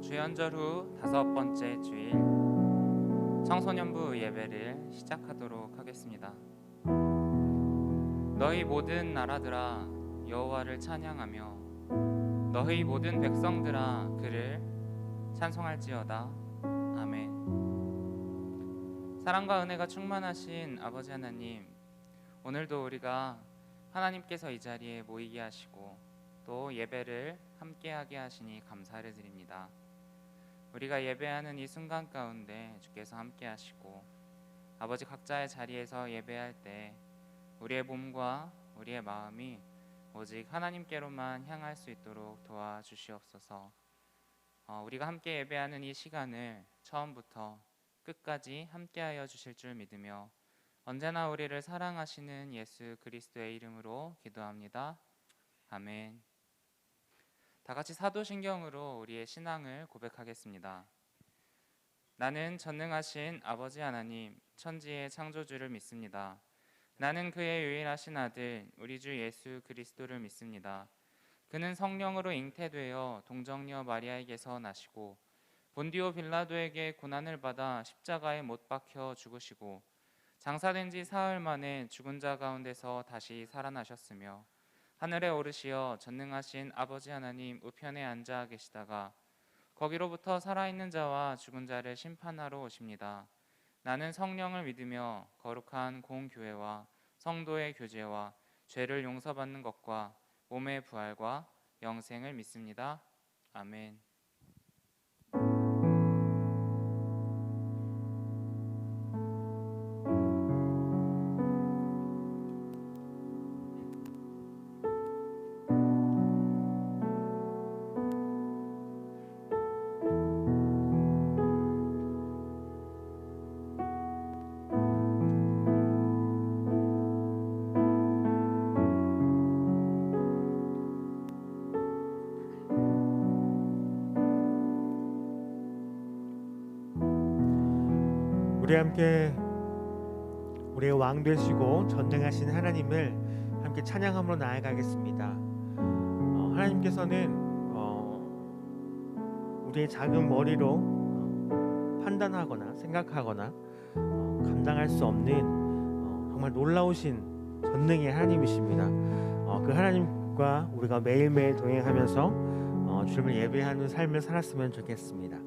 주연절 후 5번째 주일 청소년부 예배를 시작하도록 하겠습니다. 너희 모든 나라들아 여호와를 찬양하며 너희 모든 백성들아 그를 찬송할지어다. 아멘. 사랑과 은혜가 충만하신 아버지 하나님, 오늘도 우리가 하나님께서 이 자리에 모이게 하시고 또 예배를 함께하게 하시니 감사를 드립니다. 우리가 예배하는 이 순간 가운데 주께서 함께 하시고 아버지 각자의 자리에서 예배할 때 우리의 몸과 우리의 마음이 오직 하나님께로만 향할 수 있도록 도와주시옵소서. 우리가 함께 예배하는 이 시간을 처음부터 끝까지 함께하여 주실 줄 믿으며 언제나 우리를 사랑하시는 예수 그리스도의 이름으로 기도합니다. 아멘. 다 같이 사도신경으로 우리의 신앙을 고백하겠습니다. 나는 전능하신 아버지 하나님, 천지의 창조주를 믿습니다. 나는 그의 유일하신 아들, 우리 주 예수 그리스도를 믿습니다. 그는 성령으로 잉태되어 동정녀 마리아에게서 나시고 본디오 빌라도에게 고난을 받아 십자가에 못 박혀 죽으시고 장사된 지 사흘 만에 죽은 자 가운데서 다시 살아나셨으며 하늘에 오르시어 전능하신 아버지 하나님 우편에 앉아 계시다가 거기로부터 살아있는 자와 죽은 자를 심판하러 오십니다. 나는 성령을 믿으며 거룩한 공교회와 성도의 교제와 죄를 용서받는 것과 몸의 부활과 영생을 믿습니다. 아멘. 우리 함께 우리의 왕 되시고 전능하신 하나님을 함께 찬양함으로 나아가겠습니다. 하나님께서는 우리의 작은 머리로 판단하거나 생각하거나 감당할 수 없는 정말 놀라우신 전능의 하나님이십니다. 그 하나님과 우리가 매일매일 동행하면서 주님을 예배하는 삶을 살았으면 좋겠습니다.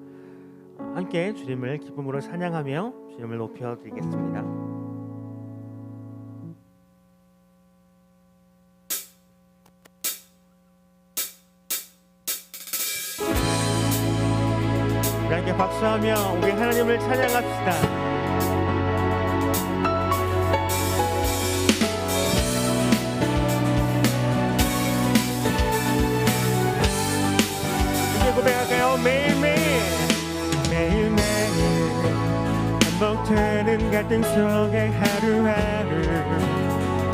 함께 주님을 기쁨으로 찬양하며 주님을 높여드리겠습니다. 우리 함께 박수하며 우리 하나님을 찬양합시다. 이제 고백할까요? 매일매일 반복되는 갈등 속에 하루하루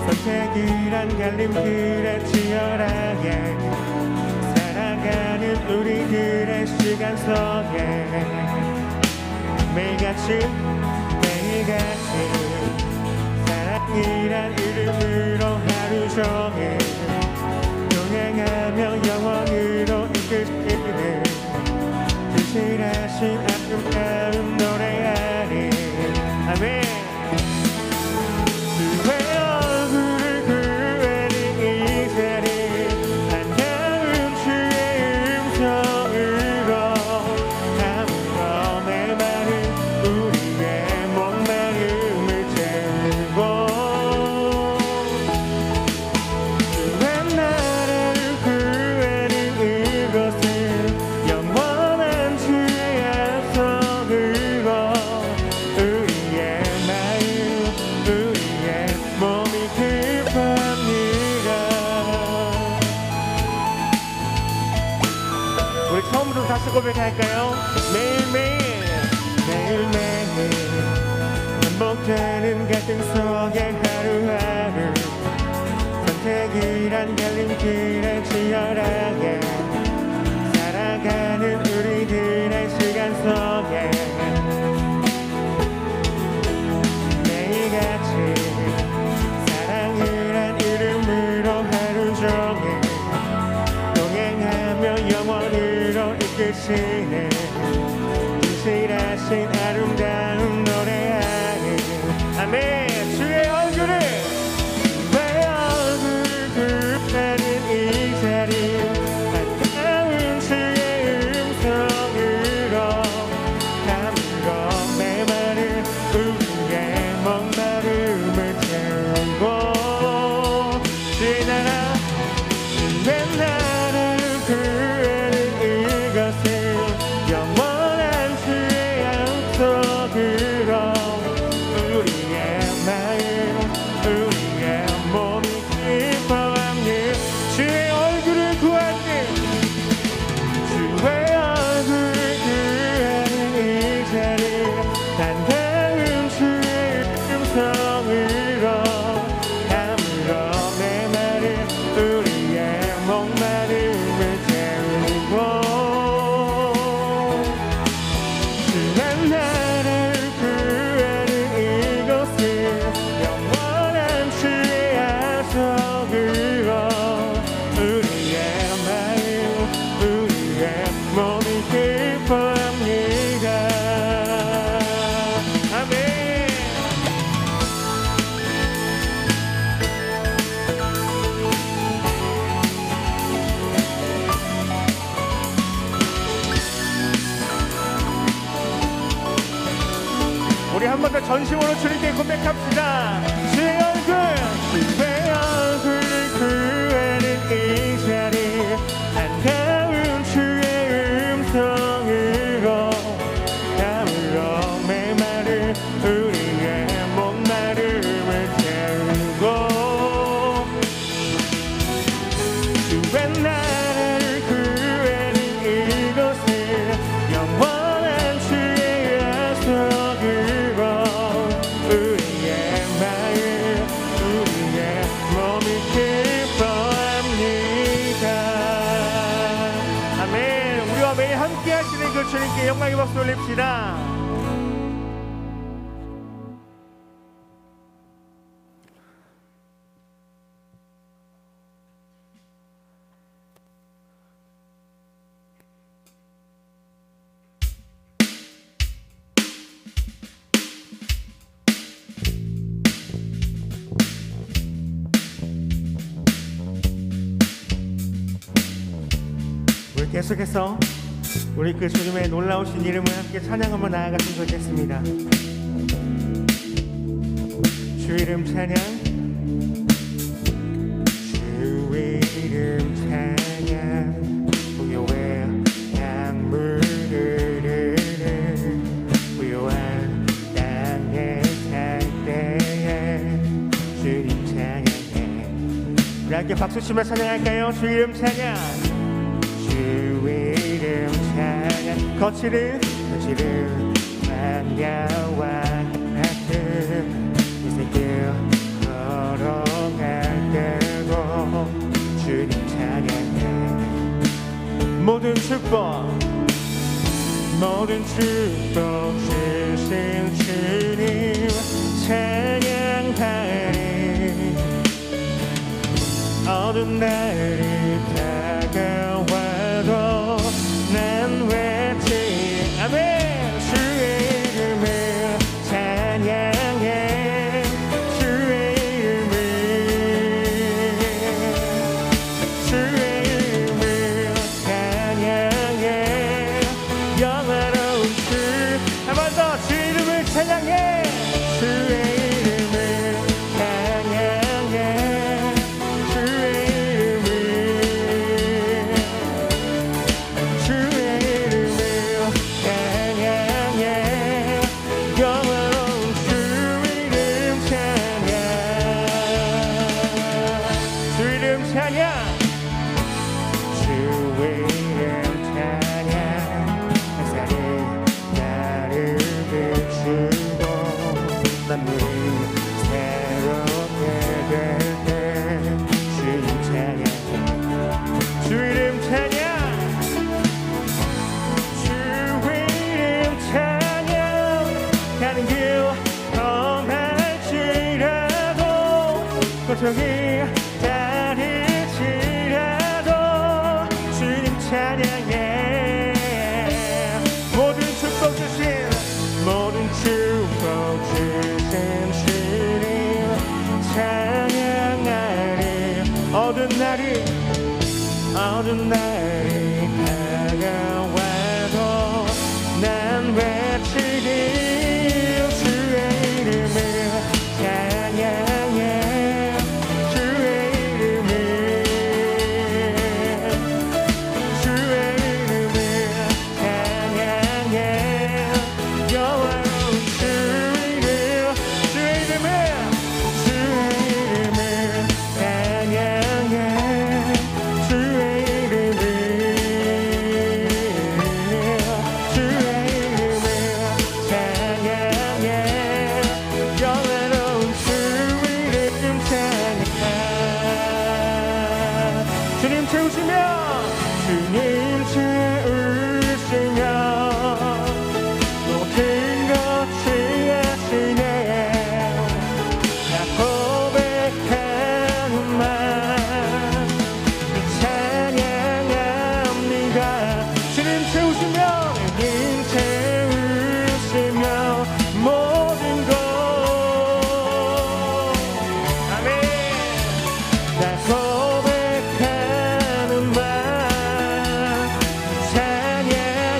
선택이란 갈림길에 치열하게 살아가는 우리들의 시간 속에 매일같이 사랑이란 이름으로 하루 종일 동행하며 영원으로 이끄시는 진실하신 아름다운 노래하리. 아멘. 그의 얼굴을 그리는 이 자리 반가운 주의 음성으로 한번의 말은 우리의 목마름을 채우고 그의 나라를 구하는 이곳은 영원한 주의 약속으로 우리의 마음 우리의 몸이 기뻐합니다. 우리 처음부터 다시 고백할까요? 매일매일 반복되는 갈등 속에 하루하루 선택이란 갈림길에 치열하게 살아가는 우리들의 시간 속에 매일같이 사랑이란 이름으로 하루 종일 동행하며 영원으로 이끄시네 진실하신 아름다운 노래하네 아멘. 주의 얼굴을 주의 얼굴 급하는 이 자리 가까운 주의 음성으로 담으러 메마른 우리의 목마름을 채우고 주의 나라 주의 나라를 구하는 이것을 영원한 주의 약속으로 우리의 마음 우리의 몸이 기뻐하니 주의 얼굴을 구하니 주의 얼굴을 구하는 이 자리 반가운 주의 음성으로 담으러 메마른 우리의 목마름을 채우고 주의 나라를 구하는 이곳을 영원한 주의 약속으로 우리의 마음 우리의 몸이 기뻐합니다. 아멘. 우리 한 번 더 전심으로 주님께 고백합시다. 주의 얼굴을 구하는 이 자리 반가운 주의 음성으로 담으러 메마른 우리의 목마름을 채우고 주의 나라를 구하는 이곳을 영원한 주의 약속으로 우리의 마음 우리의 몸이 기뻐합니다. 아멘. 우리와 매일 함께 하시는 그 주님께 영광의 박수 올립시다. 우리 계속해서 우리 그 주님의 놀라우신 이름을 함께 찬양하며 나아갔으면 좋겠습니다. 주 이름 찬양 주 이름 찬양 부요의 강물을 부요한 땅에 살 때에 주님 찬양해. 우리 함께 박수치며 찬양할까요? 주 이름 찬양 주 이름 찬양 거칠은 광야와 같은 이 새길 걸어갈 때도 주님 찬양해. 모든 축복 주신 주님 찬양하리. 어두운 날이 다가와도 난 외치 아멘. 주의 이름을 찬양해 주의 이름을 찬양해 영화로운 주 한 번 더 주 이름을 찬양해 주의 이름을 찬양해 주의 고통이 다를지라도 주님 찬양해 어두운 날이 다가와도 난 외치리 주의 이름을 찬양해 주의 이름을 찬양해 영원한 주의 이름 주의 이름을 찬양해 주의 이름을 찬양해 영원한 주의 이름 찬양해 주님 채우시며 주님 채우시며 모든 것을 하시네 나 고백하는 말 찬양합니다 주님 채우시며 주님 채우시며 모든 것 아멘 나 고백하는 말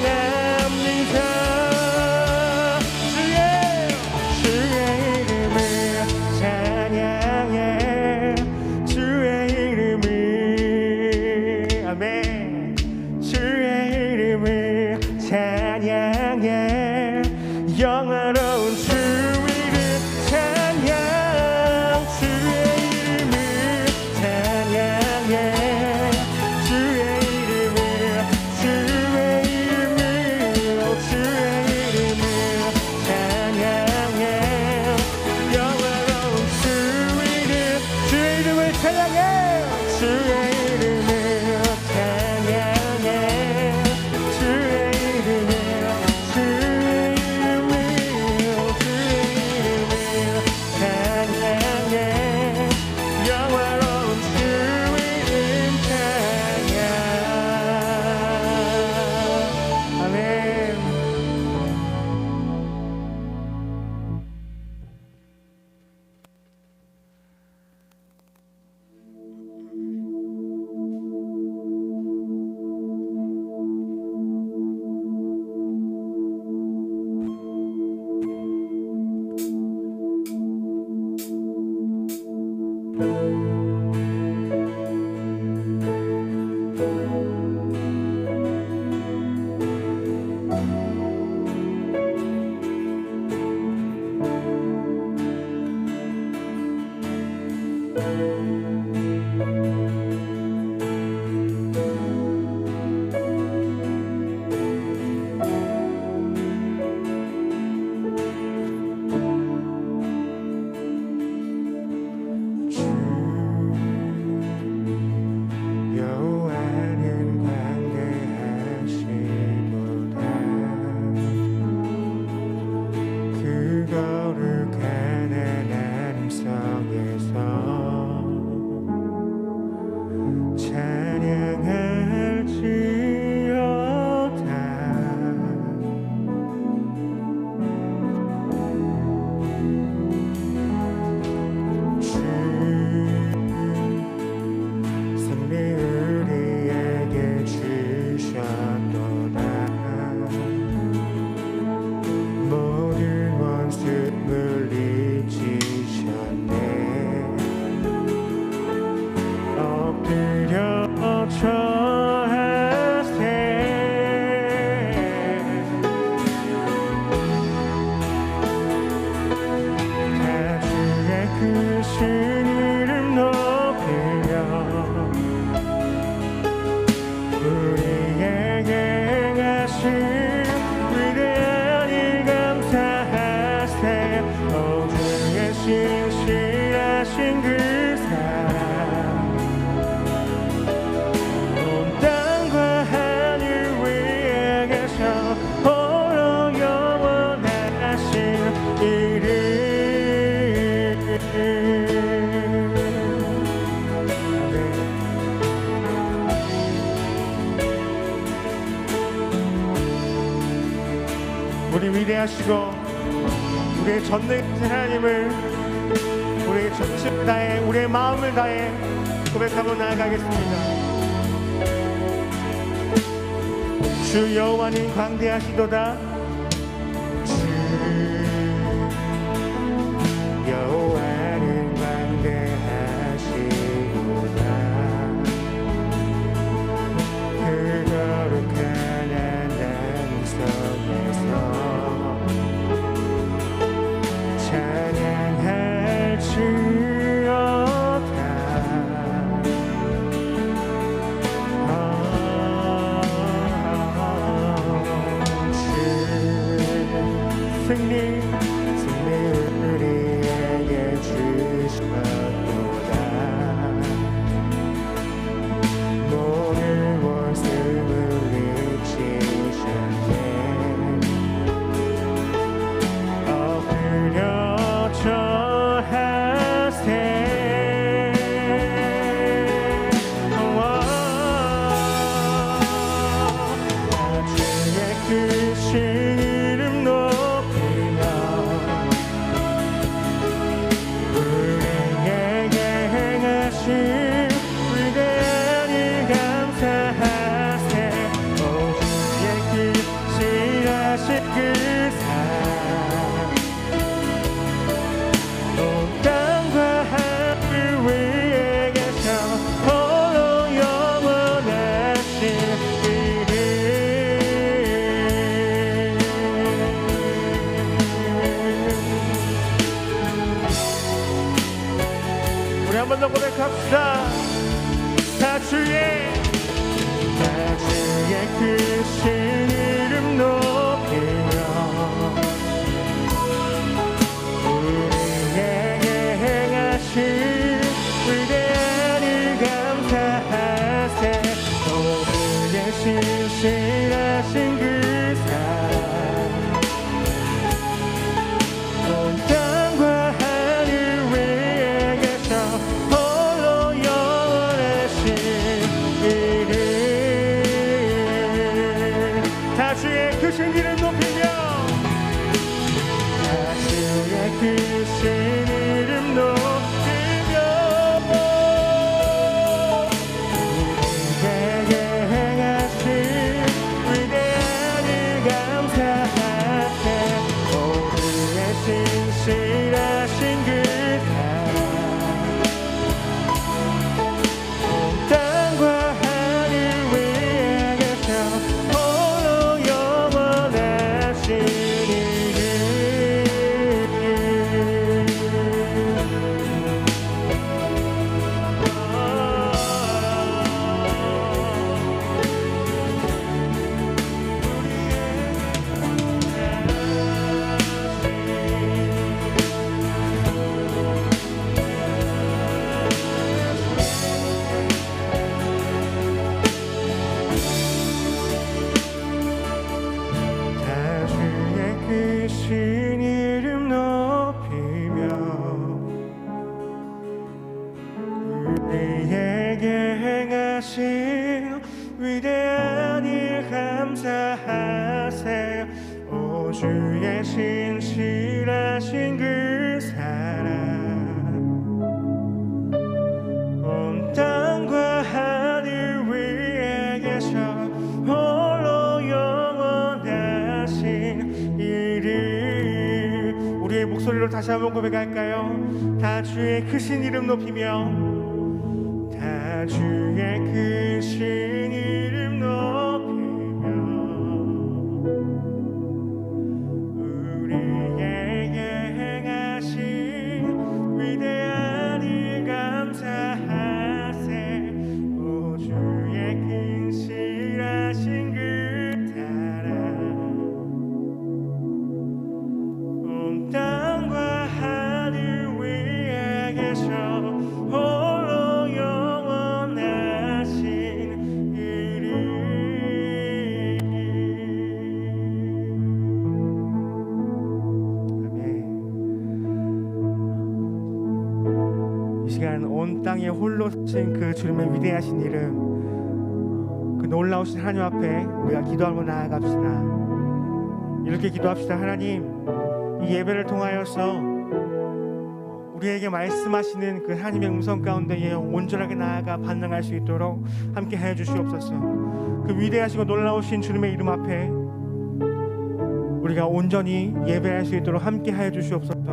찬양합니다 주의 이름을 찬양해 주의 이름을 아멘 주의 이름을 찬양해 영화로운 주 이름 찬양 주의 이름을 찬양해 주의 이름을 주의 이름을 찬양해 영화로운 주 이름 주의 이름을 찬양해 주의 이름을 찬양해 주의 이름을 찬양해 영화로운 주 이름 찬양 아멘 여호와는 광대하시도다 그 거룩한 하나님 성에서 찬양할지어다 승리 우리에게 주셨도다 모든 원수 물리치셨네 엎드려 절하세 다 주의 크신 이름 높이며 우리에게 행하신 위대한 일 감사하세 오 주의 신실하신 그 사랑 온 땅과 하늘 위에 계셔 홀로 영원하신 이름 우리 위대하시고 우리의 전능하신 하나님을 우리의 전심을 다해 우리의 마음을 다해 고백하고 나아가겠습니다. 주 여호와는 광대하시도다. 주 여호와는 광대하시도다. 그 거룩한 하나님 속에서 찬양할지어다. 승리 우리에게 주셨도다. 모든 원수를 잊으셨네. 엎드려 절하세. 주의 크신 이름 높이며 우리에게 행하신 위대한 일 감사하세. 오 주의 크신하신 그 사랑 온 땅과 하늘 위에 계셔 홀로 영원하신 이름. 우리 한 번 더 고백합시다. 다 주의 크신 이름 높이며 우리에게 행하신 위대한 일 감사하세. 오 그의 신실하신 그 사랑 온 땅과 하늘 위에 계셔 홀로 영원하신 이름. 다 주의 크신 이름 높이며 주의 크신 이름 높이며 우리에게 행하신 위대한 일 감사하세. 오 그의 신실하신 그 사랑 온 땅과 하늘 위에 계셔 홀로 영원하신 이름. 다 주의 크신 이름 높이며 우리에게 행하신 위대한 일 감사하세. 오 주의 신실하신 그 사랑 온 땅과 하늘 위에 계셔 홀로 영원하신 이름. 우리의 목소리로 다시 한번 고백할까요? 다 주의 크신 이름 높이며 다 주의 크신 이름 높이며 우리에게 행하신 위대한 일 감사하세. 오 주의 근실하신 그 사랑 온 땅과 하늘 위에 계셔 홀로 영원하신 이름. 아멘. 이 시간 온 땅에 홀로 신 그 주님의 위대하신 이름, 그 놀라우신 하나님 앞에 우리가 기도하고 나아갑시다. 이렇게 기도합시다. 하나님, 이 예배를 통하여서 우리에게 말씀하시는 그 하나님의 음성 가운데에 온전하게 나아가 반응할 수 있도록 함께 하여 주시옵소서. 그 위대하시고 놀라우신 주님의 이름 앞에 우리가 온전히 예배할 수 있도록 함께 하여 주시옵소서.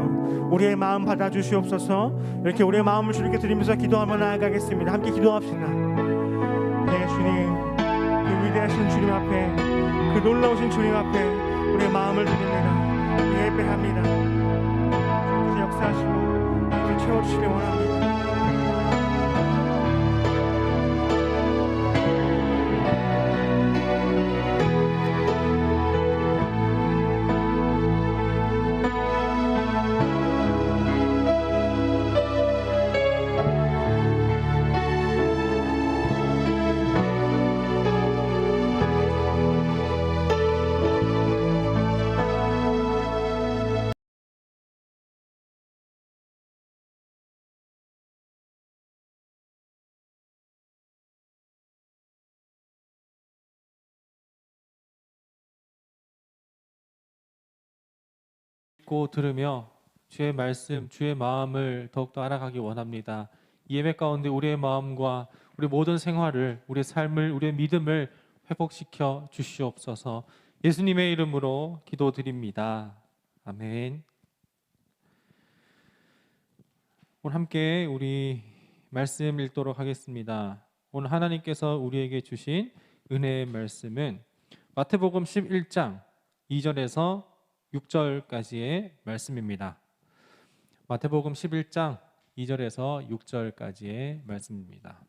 우리의 마음 받아 주시옵소서. 이렇게 우리의 마음을 주님께 드리면서 기도하며 나아가겠습니다. 함께 기도합시다. 네, 주님, 그 위대하신 주님 앞에, 그 놀라우신 주님 앞에 우리의 마음을 드립니다. 예배합니다. 주님께서 역사하시고 이렇게 채워주시길 원합니다. 읽고 들으며 주의 말씀, 주의 마음을 더욱더 알아가기 원합니다. 이 예배 가운데 우리의 마음과 우리 모든 생활을, 우리의 삶을, 우리의 믿음을 회복시켜 주시옵소서. 예수님의 이름으로 기도드립니다. 아멘. 오늘 함께 우리 말씀 읽도록 하겠습니다. 오늘 하나님께서 우리에게 주신 은혜의 말씀은 마태복음 11장 2절에서 6절까지의 말씀입니다. 마태복음 11장 2절에서 6절까지의 말씀입니다.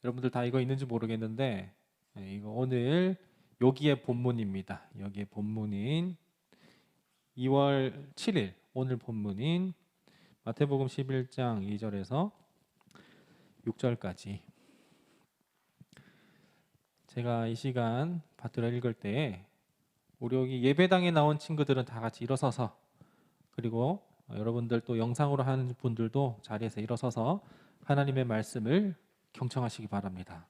여러분들 다 이거 있는지 모르겠는데 이거 오늘 여기에 본문입니다. 여기에 본문인 2월 7일 오늘 본문인 마태복음 11장 2절에서 6절까지 제가 이 시간 받들어 읽을 때에 우리 여기 예배당에 나온 친구들은 다 같이 일어서서, 그리고 여러분들 또 영상으로 하는 분들도 자리에서 일어서서 하나님의 말씀을 경청하시기 바랍니다.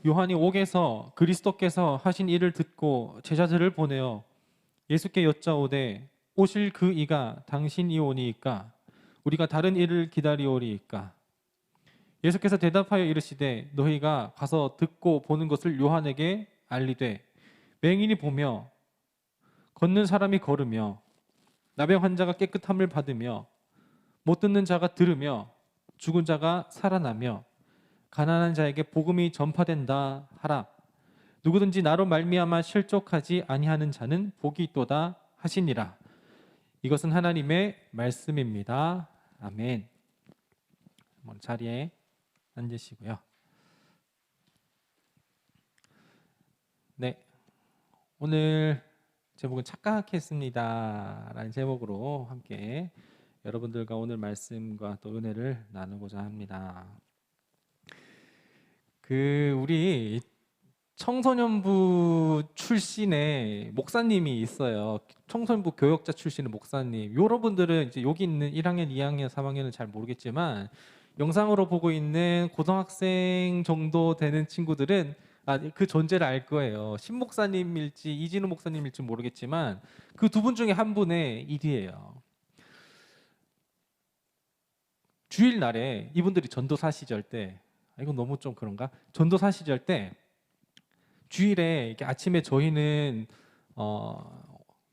요한이 옥에서 그리스도께서 하신 일을 듣고 제자들을 보내어 예수께 여짜오되 오실 그 이가 당신이 오니이까 우리가 다른 일을 기다리오리이까. 예수께서 대답하여 이르시되 너희가 가서 듣고 보는 것을 요한에게 알리되 맹인이 보며 걷는 사람이 걸으며 나병 환자가 깨끗함을 받으며 못 듣는 자가 들으며 죽은 자가 살아나며 가난한 자에게 복음이 전파된다 하라. 누구든지 나로 말미암아 실족하지 아니하는 자는 복이 있도다 하시니라. 이것은 하나님의 말씀입니다. 아멘. 자리에 앉으시고요. 네, 오늘 제목은 착각했습니다 라는 제목으로 함께 여러분들과 오늘 말씀과 또 은혜를 나누고자 합니다. 우리 청소년부 출신의 목사님이 있어요. 청소년부 교역자 출신의 목사님. 여러분들은 이제 여기 있는 1학년, 2학년, 3학년은 잘 모르겠지만 영상으로 보고 있는 고등학생 정도 되는 친구들은 그 존재를 알 거예요. 신 목사님일지 이진우 목사님일지 모르겠지만 그 두 분 중에 한 분의 일이에요. 주일날에 이분들이 전도사 시절 때, 이건 너무 좀 그런가? 전도사 시절 때 주일에 이렇게 아침에 저희는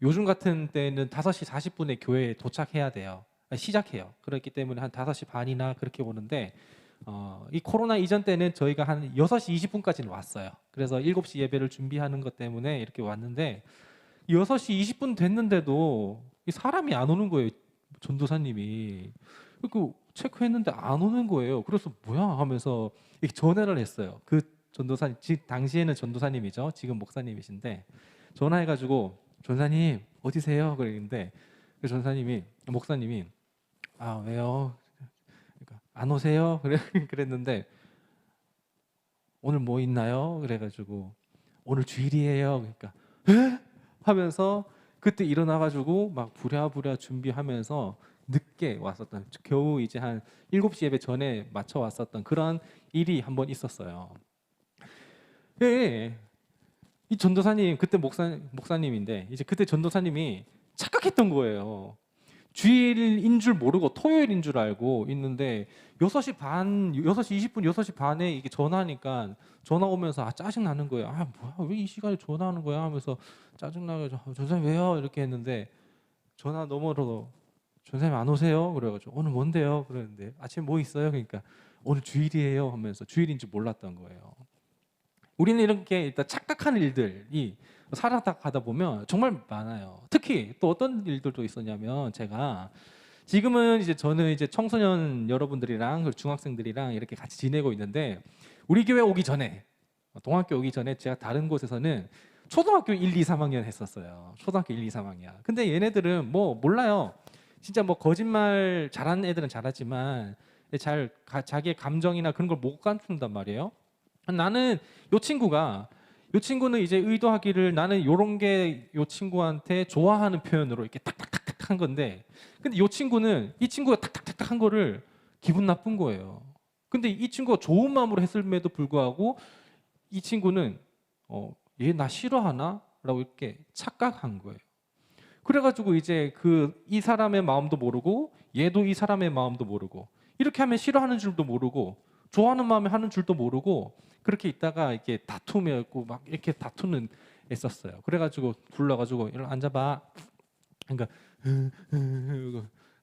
요즘 같은 때는 5시 40분에 교회에 도착해야 돼요. 시작해요. 그렇기 때문에 한 5시 반이나 그렇게 오는데 이 코로나 이전 때는 저희가 한 6시 20분까지는 왔어요. 그래서 7시 예배를 준비하는 것 때문에 이렇게 왔는데 6시 20분 됐는데도 사람이 안 오는 거예요. 전도사님이. 그 체크했는데 안 오는 거예요. 그래서 뭐야 하면서 이렇게 전화를 했어요. 그 전도사님, 당시에는 전도사님이죠. 지금 목사님이신데 전화해가지고 전사님 어디세요? 그랬는데 그 전사님이, 목사님이 왜요? 그러니까 안 오세요? 그랬는데 오늘 뭐 있나요? 그래가지고 오늘 주일이에요. 그러니까 에? 하면서 그때 일어나가지고 막 부랴부랴 준비하면서 늦게 왔었던, 겨우 이제 한 7시 예배 전에 맞춰 왔었던 그런 일이 한번 있었어요. 예, 이 전도사님 그때 목사님인데 이제 그때 전도사님이 착각했던 거예요. 주일인 줄 모르고 토요일인 줄 알고 있는데 6시 반, 6시 20분, 6시 반에 이게 전화하니까 전화 오면서 짜증 나는 거예요. 뭐야 왜 이 시간에 전화하는 거야 하면서 짜증 나가지고 전사님 왜요 이렇게 했는데 전화 너머로 전사님 안 오세요? 그래가지고 오늘 뭔데요? 그랬는데 아침에 뭐 있어요? 그러니까 오늘 주일이에요 하면서 주일인 줄 몰랐던 거예요. 우리는 이렇게 일단 착각하는 일들이 살아가다 보면 정말 많아요. 특히 또 어떤 일들도 있었냐면 제가 지금은 이제 저는 이제 청소년 여러분들이랑 중학생들이랑 이렇게 같이 지내고 있는데 우리 교회 오기 전에 동학교 오기 전에 제가 다른 곳에서는 초등학교 1, 2, 3학년 했었어요. 초등학교 1, 2, 3학년. 근데 얘네들은 뭐 몰라요. 진짜 뭐 거짓말 잘하는 애들은 잘하지만 자기의 감정이나 그런 걸 못 감춘단 말이에요. 나는 요 친구는 이제 의도하기를 나는 요런 게 요 친구한테 좋아하는 표현으로 이렇게 탁탁탁탁 한 건데 근데 이 친구가 탁탁탁탁 한 거를 기분 나쁜 거예요. 근데 이 친구가 좋은 마음으로 했음에도 불구하고 이 친구는 얘 나 싫어하나? 라고 이렇게 착각한 거예요. 그래가지고 이제 이 사람의 마음도 모르고 얘도 이 사람의 마음도 모르고 이렇게 하면 싫어하는 줄도 모르고 좋아하는 마음에 하는 줄도 모르고 그렇게 있다가 이렇게 다툼이었고 막 이렇게 다투는 했었어요. 그래가지고 불러가지고 이리 앉아봐. 그러니까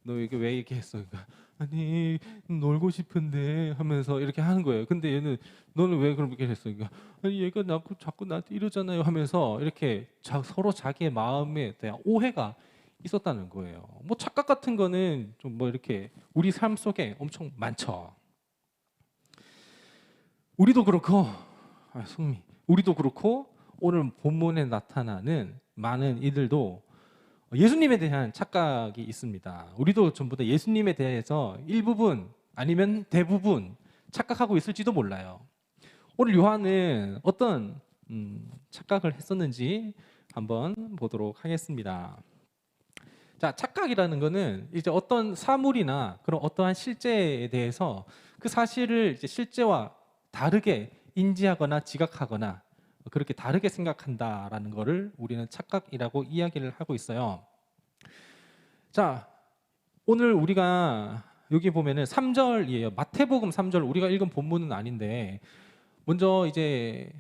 너 이게 왜 이렇게 했어? 그러니까 아니 놀고 싶은데 하면서 이렇게 하는 거예요. 근데 얘는 너는 왜 그렇게 했어? 그러니까 아니 얘가 자꾸 나한테 이러잖아요 하면서 이렇게 서로 자기의 마음에 대한 오해가 있었다는 거예요. 뭐 착각 같은 거는 좀 뭐 이렇게 우리 삶 속에 엄청 많죠. 우리도 그렇고 우리도 그렇고 오늘 본문에 나타나는 많은 이들도 예수님에 대한 착각이 있습니다. 우리도 전부 다 예수님에 대해서 일부분 아니면 대부분 착각하고 있을지도 몰라요. 오늘 요한은 어떤 착각을 했었는지 한번 보도록 하겠습니다. 자, 착각이라는 것은 이제 어떤 사물이나 그런 어떠한 실제에 대해서 그 사실을 이제 실제와 다르게 인지하거나 지각하거나 그렇게 다르게 생각한다라는 것을 우리는 착각이라고 이야기를 하고 있어요. 자, 오늘 우리가 여기 보면은 3절이에요. 마태복음 3절 우리가 읽은 본문은 아닌데 먼저 이제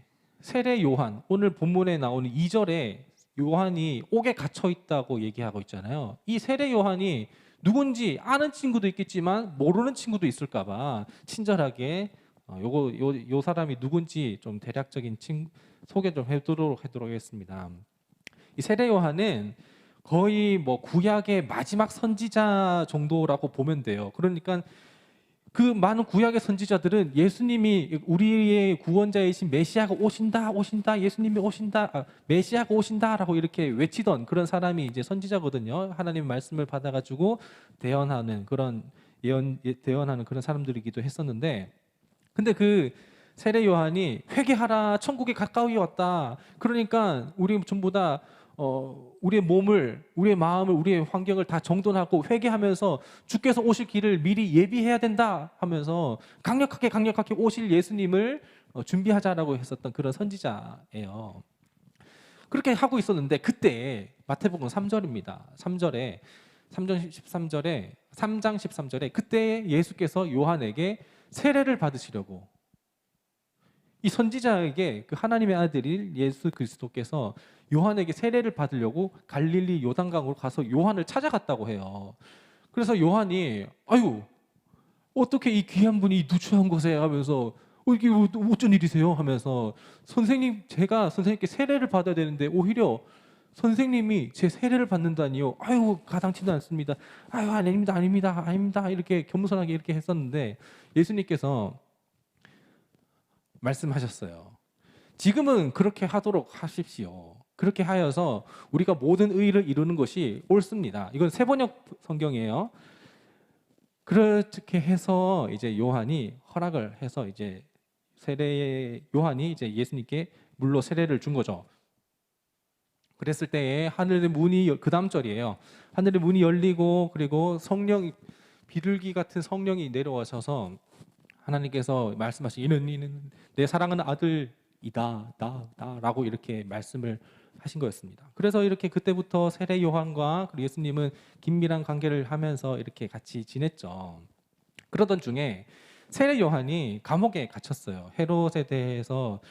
세례 요한 오늘 본문에 나오는 2절에 요한이 옥에 갇혀 있다고 얘기하고 있잖아요. 이 세례 요한이 누군지 아는 친구도 있겠지만 모르는 친구도 있을까 봐 친절하게 요 사람이 누군지 좀 대략적인 소개 좀 해도록 하겠습니다. 이 세례 요한은 거의 뭐 구약의 마지막 선지자 정도라고 보면 돼요. 그러니까 그 많은 구약의 선지자들은 예수님이 우리의 구원자이신 메시아가 오신다, 예수님이 오신다, 메시아가 오신다라고 이렇게 외치던 그런 사람이 이제 선지자거든요. 하나님의 말씀을 받아가지고 대언하는 그런 대언하는 그런 사람들이기도 했었는데, 근데 그 세례 요한이 회개하라, 천국에 가까이 왔다. 그러니까 우리 전부 다 우리의 몸을, 우리의 마음을, 우리의 환경을 다 정돈하고 회개하면서 주께서 오실 길을 미리 예비해야 된다 하면서 강력하게 오실 예수님을 준비하자라고 했었던 그런 선지자예요. 그렇게 하고 있었는데 그때 마태복음 3절입니다. 3장 13절에 그때 예수께서 요한에게 세례를 받으시려고 이 선지자에게 그 하나님의 아들인 예수 그리스도께서 요한에게 세례를 받으려고 갈릴리 요단강으로 가서 요한을 찾아갔다고 해요. 그래서 요한이 아유 어떻게 이 귀한 분이 누추한 곳에 하면서 이게 어쩐 일이세요 하면서 선생님 제가 선생님께 세례를 받아야 되는데 오히려 선생님이 제 세례를 받는다니요. 아유 가당치도 않습니다. 아유 아닙니다. 이렇게 겸손하게 이렇게 했었는데 예수님께서 말씀하셨어요. 지금은 그렇게 하도록 하십시오. 그렇게 하여서 우리가 모든 의를 이루는 것이 옳습니다. 이건 세번역 성경이에요. 그렇게 해서 이제 요한이 허락을 해서 이제 요한이 이제 예수님께 물로 세례를 준 거죠. 그랬을 때에 하늘의 문이 그 다음 절이에요. 하늘의 문이 열리고 그리고 성령 비둘기 같은 성령이 내려와셔서 하나님께서 말씀하신 이는 내 사랑하는 아들 나라고 이렇게 말씀을 하신 거였습니다. 그래서 이렇게 그때부터 세례 요한과 그리고 예수님은 긴밀한 관계를 하면서 이렇게 같이 지냈죠. 그러던 중에 세례 요한이 감옥에 갇혔어요. 헤롯에 대해서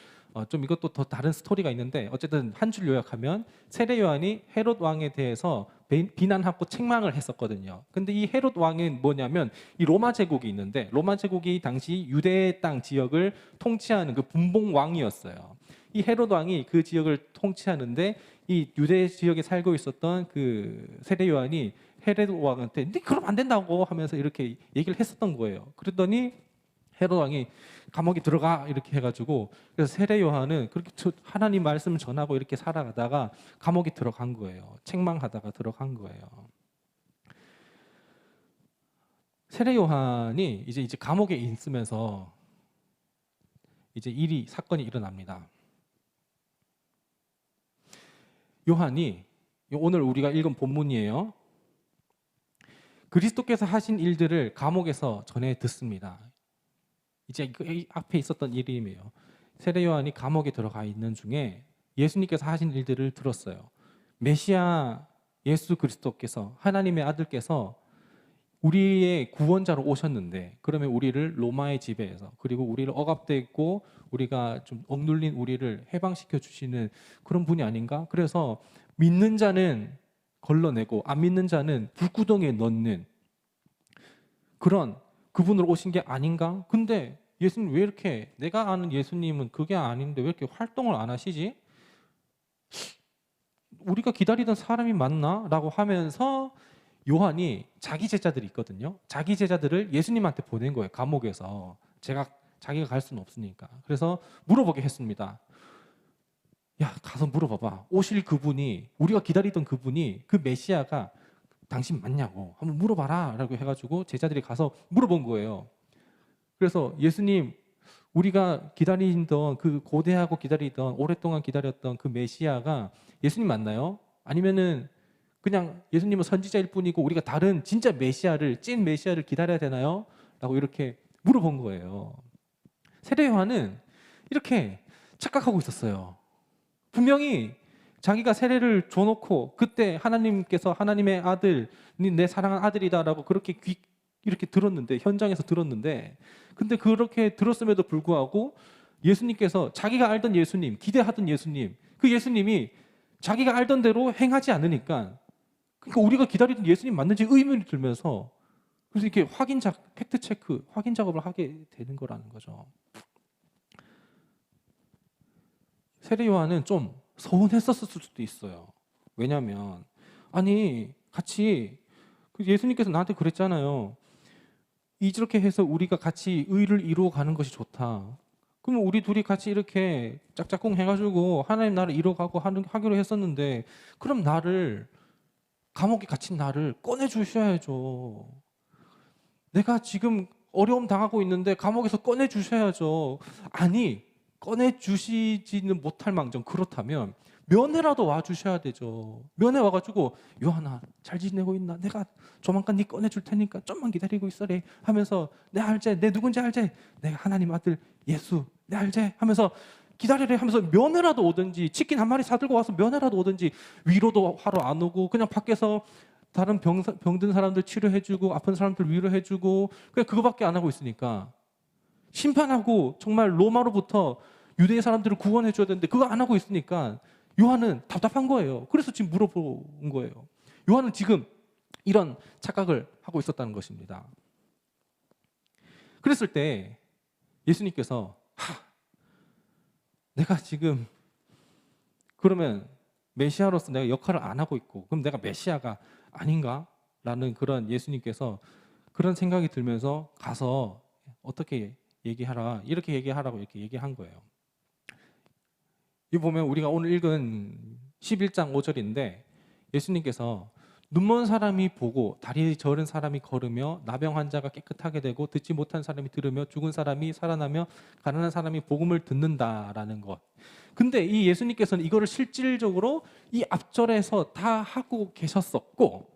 좀 이것도 더 다른 스토리가 있는데 어쨌든 한 줄 요약하면 세례 요한이 헤롯 왕에 대해서 비난하고 책망을 했었거든요. 근데 이 헤롯 왕은 뭐냐면 이 로마 제국이 있는데 로마 제국이 당시 유대 땅 지역을 통치하는 그 분봉 왕이었어요. 이 헤롯 왕이 그 지역을 통치하는데 이 유대 지역에 살고 있었던 그 세례 요한이 헤롯 왕한테 네 그럼 안 된다고 하면서 이렇게 얘기를 했었던 거예요. 그랬더니 헤롯 왕이 감옥에 들어가 이렇게 해가지고 그래서 세례 요한은 그렇게 하나님 말씀을 전하고 이렇게 살아가다가 감옥에 들어간 거예요. 책망하다가 들어간 거예요. 세례 요한이 이제 감옥에 있으면서 이제 사건이 일어납니다. 요한이 오늘 우리가 읽은 본문이에요. 그리스도께서 하신 일들을 감옥에서 전해 듣습니다. 이제 그 앞에 있었던 일이에요. 세례 요한이 감옥에 들어가 있는 중에 예수님께서 하신 일들을 들었어요. 메시아 예수 그리스도께서 하나님의 아들께서 우리의 구원자로 오셨는데 그러면 우리를 로마의 지배에서 그리고 우리를 억압되고 우리가 좀 억눌린 우리를 해방시켜 주시는 그런 분이 아닌가? 그래서 믿는 자는 걸러내고 안 믿는 자는 불구덩이에 넣는 그런 그분으로 오신 게 아닌가? 근데 예수님 왜 이렇게 내가 아는 예수님은 그게 아닌데 왜 이렇게 활동을 안 하시지? 우리가 기다리던 사람이 맞나? 라고 하면서 요한이 자기 제자들이 있거든요. 자기 제자들을 예수님한테 보낸 거예요. 감옥에서. 자기가 갈 수는 없으니까. 그래서 물어보게 했습니다. 야, 가서 물어봐봐. 오실 그분이 우리가 기다리던 그분이 그 메시아가 당신 맞냐고 한번 물어봐라 라고 해가지고 제자들이 가서 물어본 거예요. 그래서 예수님 우리가 기다리던 그 고대하고 기다리던 오랫동안 기다렸던 그 메시아가 예수님 맞나요? 아니면은 그냥 예수님은 선지자일 뿐이고 우리가 다른 진짜 메시아를 찐 메시아를 기다려야 되나요? 라고 이렇게 물어본 거예요. 세례 요한은 이렇게 착각하고 있었어요. 분명히 자기가 세례를 줘놓고 그때 하나님께서 하나님의 아들, 내 사랑하는 아들이다라고 그렇게 이렇게 들었는데 현장에서 들었는데 근데 그렇게 들었음에도 불구하고 예수님께서 자기가 알던 예수님, 기대하던 예수님, 그 예수님이 자기가 알던 대로 행하지 않으니까 그러니까 우리가 기다리던 예수님 맞는지 의문이 들면서 그래서 이렇게 팩트 체크, 확인 작업을 하게 되는 거라는 거죠. 세례 요한은 좀 서운했었을 수도 있어요. 왜냐하면 아니 같이 예수님께서 나한테 그랬잖아요. 이렇게 해서 우리가 같이 의를 이루어 가는 것이 좋다. 그럼 우리 둘이 같이 이렇게 짝짝꿍 해가지고 하나님 나라를 이루어가고 하기로 했었는데 그럼 감옥에 갇힌 나를 꺼내주셔야죠. 내가 지금 어려움 당하고 있는데 감옥에서 꺼내주셔야죠. 아니 꺼내주시지는 못할 망정 그렇다면 면회라도 와주셔야 되죠. 면회 와가지고 요한아 잘 지내고 있나? 내가 조만간 네 꺼내줄 테니까 좀만 기다리고 있어래 하면서 내 알제? 내 누군지 알제? 내가 하나님 아들 예수 내 알제? 하면서 기다리래 하면서 면회라도 오든지 치킨 한 마리 사들고 와서 면회라도 오든지 위로도 하러 안 오고 그냥 밖에서 다른 병든 사람들 치료해주고 아픈 사람들 위로해주고 그냥 그거밖에 안 하고 있으니까 심판하고 정말 로마로부터 유대인 사람들을 구원해 줘야 되는데 그거 안 하고 있으니까 요한은 답답한 거예요. 그래서 지금 물어본 거예요. 요한은 지금 이런 착각을 하고 있었다는 것입니다. 그랬을 때 예수님께서 내가 지금 그러면 메시아로서 내가 역할을 안 하고 있고 그럼 내가 메시아가 아닌가? 라는 그런 예수님께서 그런 생각이 들면서 가서 어떻게 얘기하라 이렇게 얘기하라고 이렇게 얘기한 거예요. 이 보면 우리가 오늘 읽은 11장 5절인데 예수님께서 눈먼 사람이 보고 다리 저른 사람이 걸으며 나병 환자가 깨끗하게 되고 듣지 못한 사람이 들으며 죽은 사람이 살아나며 가난한 사람이 복음을 듣는다라는 것. 근데 이 예수님께서는 이거를 실질적으로 이 앞절에서 다 하고 계셨었고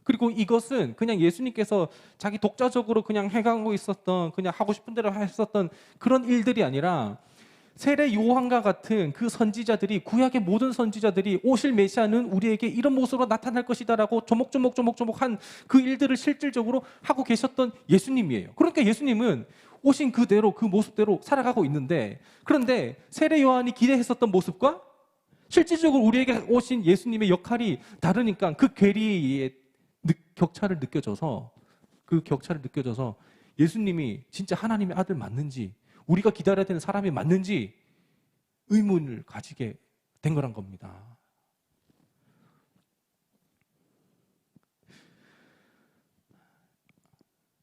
그리고 이것은 그냥 예수님께서 자기 독자적으로 그냥 해가고 있었던 그냥 하고 싶은 대로 했었던 그런 일들이 아니라 세례 요한과 같은 그 선지자들이, 구약의 모든 선지자들이 오실 메시아는 우리에게 이런 모습으로 나타날 것이다라고 조목조목 한 그 일들을 실질적으로 하고 계셨던 예수님이에요. 그러니까 예수님은 오신 그대로, 그 모습대로 살아가고 있는데, 그런데 세례 요한이 기대했었던 모습과 실질적으로 우리에게 오신 예수님의 역할이 다르니까 그 괴리의 격차를 느껴져서, 예수님이 진짜 하나님의 아들 맞는지, 우리가 기다려야 되는 사람이 맞는지 의문을 가지게 된 거란 겁니다.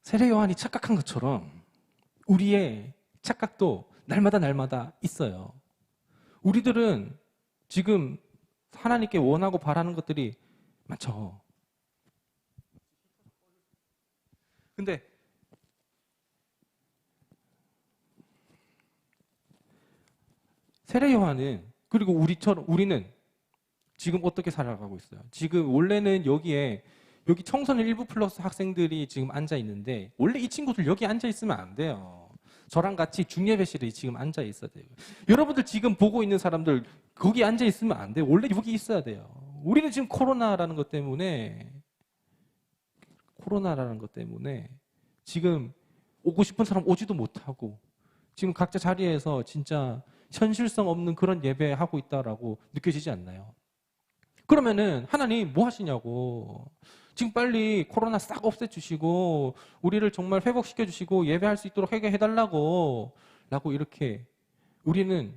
세례 요한이 착각한 것처럼 우리의 착각도 날마다 있어요. 우리들은 지금 하나님께 원하고 바라는 것들이 많죠. 근데 세례 요한은, 그리고 우리는 지금 어떻게 살아가고 있어요? 지금 원래는 여기 청소년 1부 플러스 학생들이 지금 앉아 있는데, 원래 이 친구들 여기 앉아 있으면 안 돼요. 저랑 같이 중예배실에 지금 앉아 있어야 돼요. 여러분들 지금 보고 있는 사람들 거기 앉아 있으면 안 돼요. 원래 여기 있어야 돼요. 우리는 지금 코로나라는 것 때문에 지금 오고 싶은 사람 오지도 못하고, 지금 각자 자리에서 진짜 현실성 없는 그런 예배하고 있다라고 느껴지지 않나요? 그러면은 하나님 뭐 하시냐고. 지금 빨리 코로나 싹 없애주시고 우리를 정말 회복시켜주시고 예배할 수 있도록 해달라고 라고 이렇게 우리는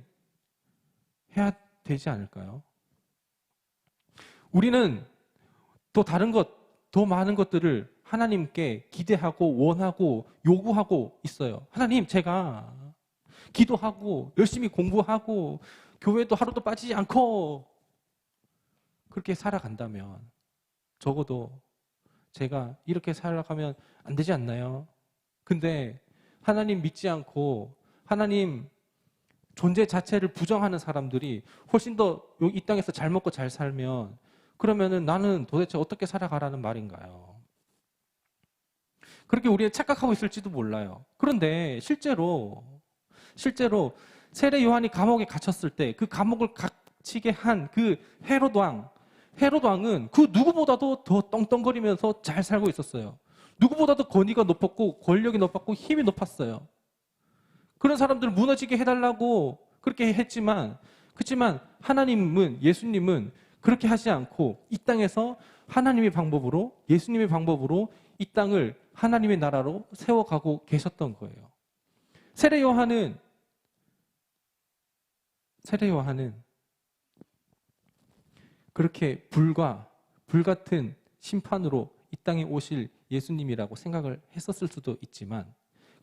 해야 되지 않을까요? 우리는 더 많은 것들을 하나님께 기대하고 원하고 요구하고 있어요. 하나님, 제가 기도하고 열심히 공부하고 교회도 하루도 빠지지 않고 그렇게 살아간다면 적어도 제가 이렇게 살아가면 안 되지 않나요? 근데 하나님 믿지 않고 하나님 존재 자체를 부정하는 사람들이 훨씬 더 이 땅에서 잘 먹고 잘 살면, 그러면은 나는 도대체 어떻게 살아가라는 말인가요? 그렇게 우리가 착각하고 있을지도 몰라요. 그런데 실제로 세례 요한이 감옥에 갇혔을 때 그 감옥을 갇히게 한 그 헤롯 왕은 그 누구보다도 더 떵떵거리면서 잘 살고 있었어요. 누구보다도 권위가 높았고 권력이 높았고 힘이 높았어요. 그런 사람들을 무너지게 해달라고 그렇게 했지만, 그렇지만 하나님은, 예수님은 그렇게 하지 않고 이 땅에서 하나님의 방법으로, 예수님의 방법으로 이 땅을 하나님의 나라로 세워가고 계셨던 거예요. 세례 요한은 그렇게 불같은 심판으로 이 땅에 오실 예수님이라고 생각을 했었을 수도 있지만,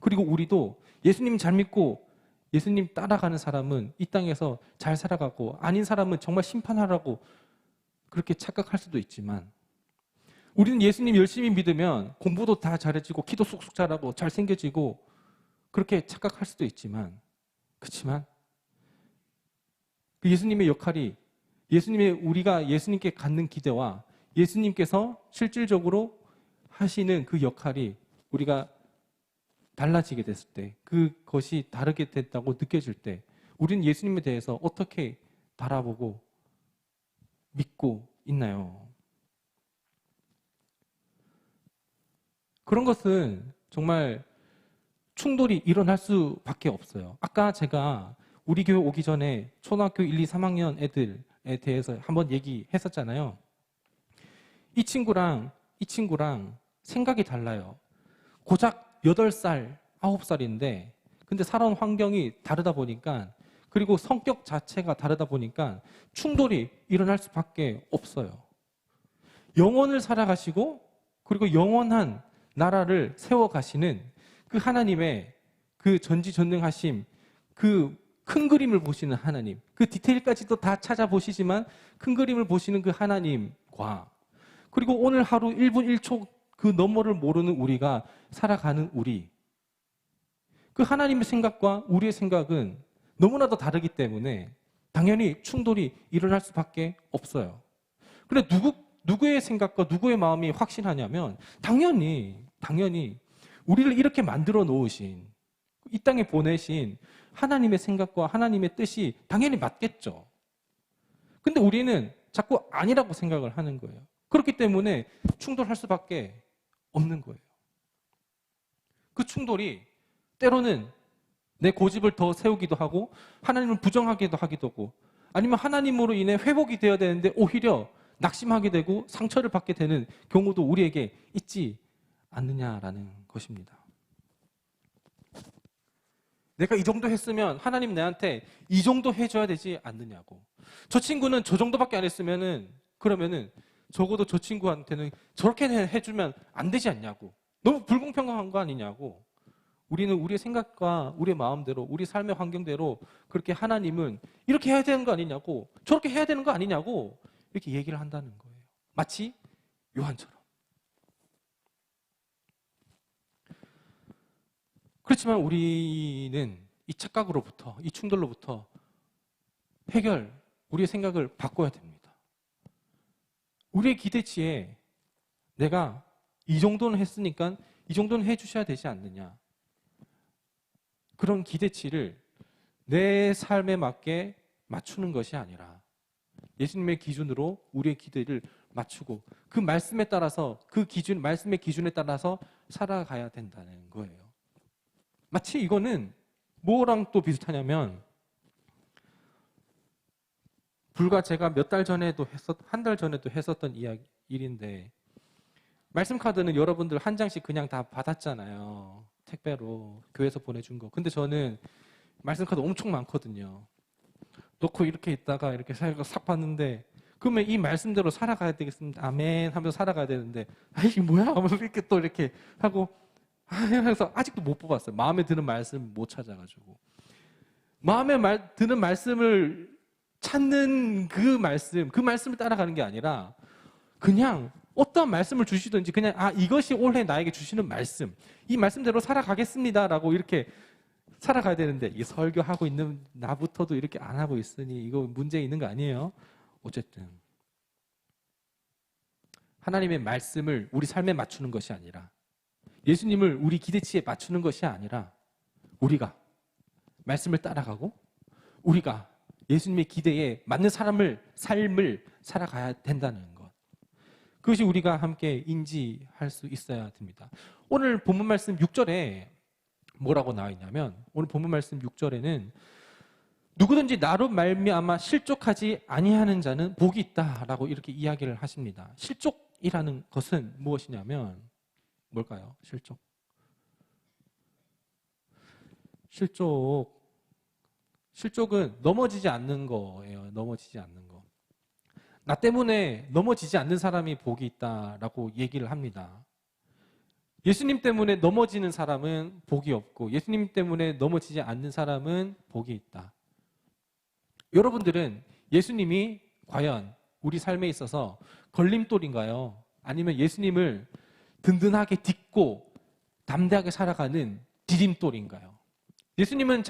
그리고 우리도 예수님 잘 믿고 예수님 따라가는 사람은 이 땅에서 잘 살아가고, 아닌 사람은 정말 심판하라고 그렇게 착각할 수도 있지만, 우리는 예수님 열심히 믿으면 공부도 다 잘해지고 키도 쑥쑥 자라고 잘생겨지고 그렇게 착각할 수도 있지만, 그렇지만 그 예수님의 역할이, 우리가 예수님께 갖는 기대와 예수님께서 실질적으로 하시는 그 역할이 우리가 달라지게 됐을 때, 그것이 다르게 됐다고 느껴질 때, 우리는 예수님에 대해서 어떻게 바라보고 믿고 있나요? 그런 것은 정말 충돌이 일어날 수밖에 없어요. 아까 제가 우리 교회 오기 전에 초등학교 1, 2, 3학년 애들에 대해서 한번 얘기했었잖아요. 이 친구랑 생각이 달라요. 고작 8살, 9살인데 근데 살아온 환경이 다르다 보니까, 그리고 성격 자체가 다르다 보니까 충돌이 일어날 수밖에 없어요. 영원을 살아가시고 그리고 영원한 나라를 세워가시는 그 하나님의 그 전지전능하심, 그 큰 그림을 보시는 하나님, 그 디테일까지도 다 찾아보시지만 큰 그림을 보시는 그 하나님과, 그리고 오늘 하루 1분 1초 그 너머를 모르는 우리가 살아가는 그 하나님의 생각과 우리의 생각은 너무나도 다르기 때문에 당연히 충돌이 일어날 수밖에 없어요. 그런데 누구의 생각과 누구의 마음이 확실하냐면, 당연히 우리를 이렇게 만들어 놓으신 이 땅에 보내신 하나님의 생각과 하나님의 뜻이 당연히 맞겠죠. 근데 우리는 자꾸 아니라고 생각을 하는 거예요. 그렇기 때문에 충돌할 수밖에 없는 거예요. 그 충돌이 때로는 내 고집을 더 세우기도 하고 하나님을 부정하기도 하기도 하고 아니면 하나님으로 인해 회복이 되어야 되는데 오히려 낙심하게 되고 상처를 받게 되는 경우도 우리에게 있지 않느냐라는 것입니다. 내가 이 정도 했으면 하나님 내한테 이 정도 해줘야 되지 않느냐고. 저 친구는 저 정도밖에 안 했으면은 그러면은 적어도 저 친구한테는 저렇게 해주면 안 되지 않냐고. 너무 불공평한 거 아니냐고. 우리는 우리의 생각과 우리의 마음대로 우리 삶의 환경대로 그렇게 하나님은 이렇게 해야 되는 거 아니냐고 저렇게 해야 되는 거 아니냐고 이렇게 얘기를 한다는 거예요. 마치 요한처럼. 그렇지만 우리는 이 착각으로부터 이 충돌로부터 우리의 생각을 바꿔야 됩니다. 우리의 기대치에 내가 이 정도는 했으니까 이 정도는 해주셔야 되지 않느냐. 그런 기대치를 내 삶에 맞게 맞추는 것이 아니라 예수님의 기준으로 우리의 기대를 맞추고 그 말씀에 따라서 말씀의 기준에 따라서 살아가야 된다는 거예요. 마치 이거는 뭐랑 또 비슷하냐면 불과 제가 몇 달 전에도 한 달 전에도 했었던 일인데 말씀 카드는 여러분들 한 장씩 그냥 다 받았잖아요. 택배로 교회에서 보내준 거. 근데 저는 말씀 카드 엄청 많거든요. 놓고 이렇게 있다가 이렇게 싹 봤는데 그러면 이 말씀대로 살아가야 되겠습니다. 아멘 하면서 살아가야 되는데 이게 뭐야? 하면서 이렇게 또 이렇게 하고 그래서 아직도 못 뽑았어요. 마음에 드는 말씀 못 찾아가지고. 마음에 드는 말씀을 찾는 그 말씀을 따라가는 게 아니라 그냥 어떤 말씀을 주시든지 그냥 이것이 올해 나에게 주시는 말씀, 이 말씀대로 살아가겠습니다라고 이렇게 살아가야 되는데 이 설교하고 있는 나부터도 이렇게 안 하고 있으니 이거 문제 있는 거 아니에요? 어쨌든 하나님의 말씀을 우리 삶에 맞추는 것이 아니라 예수님을 우리 기대치에 맞추는 것이 아니라 우리가 말씀을 따라가고 우리가 예수님의 기대에 맞는 삶을 살아가야 된다는 것. 그것이 우리가 함께 인지할 수 있어야 됩니다. 오늘 본문 말씀 6절에 뭐라고 나와 있냐면 오늘 본문 말씀 6절에는 누구든지 나로 말미암아 실족하지 아니하는 자는 복이 있다라고 이렇게 이야기를 하십니다. 실족이라는 것은 무엇이냐면 뭘까요? 실족은 넘어지지 않는 거예요. 넘어지지 않는 거. 나 때문에 넘어지지 않는 사람이 복이 있다라고 얘기를 합니다. 예수님 때문에 넘어지는 사람은 복이 없고 예수님 때문에 넘어지지 않는 사람은 복이 있다. 여러분들은 예수님이 과연 우리 삶에 있어서 걸림돌인가요? 아니면 예수님을 든든하게 딛고 담대하게 살아가는 디딤돌인가요? 예수님은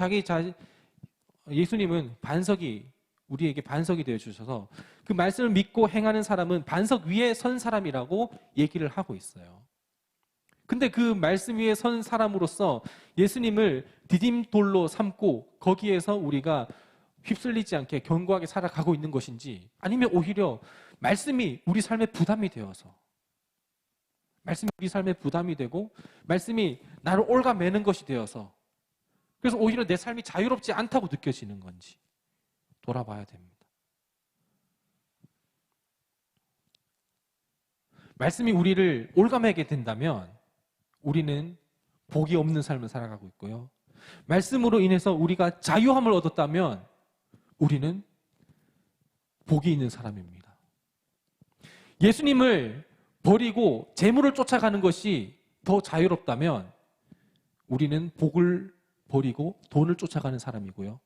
우리에게 반석이 되어 주셔서 그 말씀을 믿고 행하는 사람은 반석 위에 선 사람이라고 얘기를 하고 있어요. 근데 그 말씀 위에 선 사람으로서 예수님을 디딤돌로 삼고 거기에서 우리가 휩쓸리지 않게 견고하게 살아가고 있는 것인지 아니면 오히려 말씀이 우리 삶의 부담이 되어서 말씀이 우리 삶의 부담이 되고 말씀이 나를 올가매는 것이 되어서 그래서 오히려 내 삶이 자유롭지 않다고 느껴지는 건지 돌아봐야 됩니다. 말씀이 우리를 올가매게 된다면 우리는 복이 없는 삶을 살아가고 있고요. 말씀으로 인해서 우리가 자유함을 얻었다면 우리는 복이 있는 사람입니다. 예수님을 버리고 재물을 쫓아가는 것이 더 자유롭다면 우리는 복을 버리고 돈을 쫓아가는 사람이고요.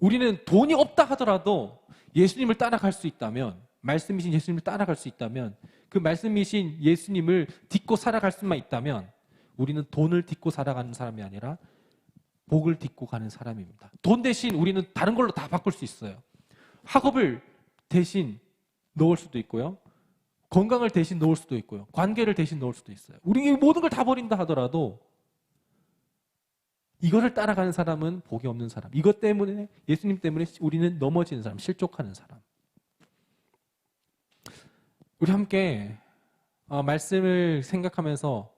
우리는 돈이 없다 하더라도 예수님을 따라갈 수 있다면 말씀이신 예수님을 따라갈 수 있다면 그 말씀이신 예수님을 딛고 살아갈 수만 있다면 우리는 돈을 딛고 살아가는 사람이 아니라 복을 딛고 가는 사람입니다. 돈 대신 우리는 다른 걸로 다 바꿀 수 있어요. 학업을 대신 넣을 수도 있고요. 건강을 대신 넣을 수도 있고요. 관계를 대신 넣을 수도 있어요. 우리 모든 걸 다 버린다 하더라도 이거를 따라가는 사람은 복이 없는 사람. 이것 때문에, 예수님 때문에 우리는 넘어지는 사람, 실족하는 사람. 우리 함께 말씀을 생각하면서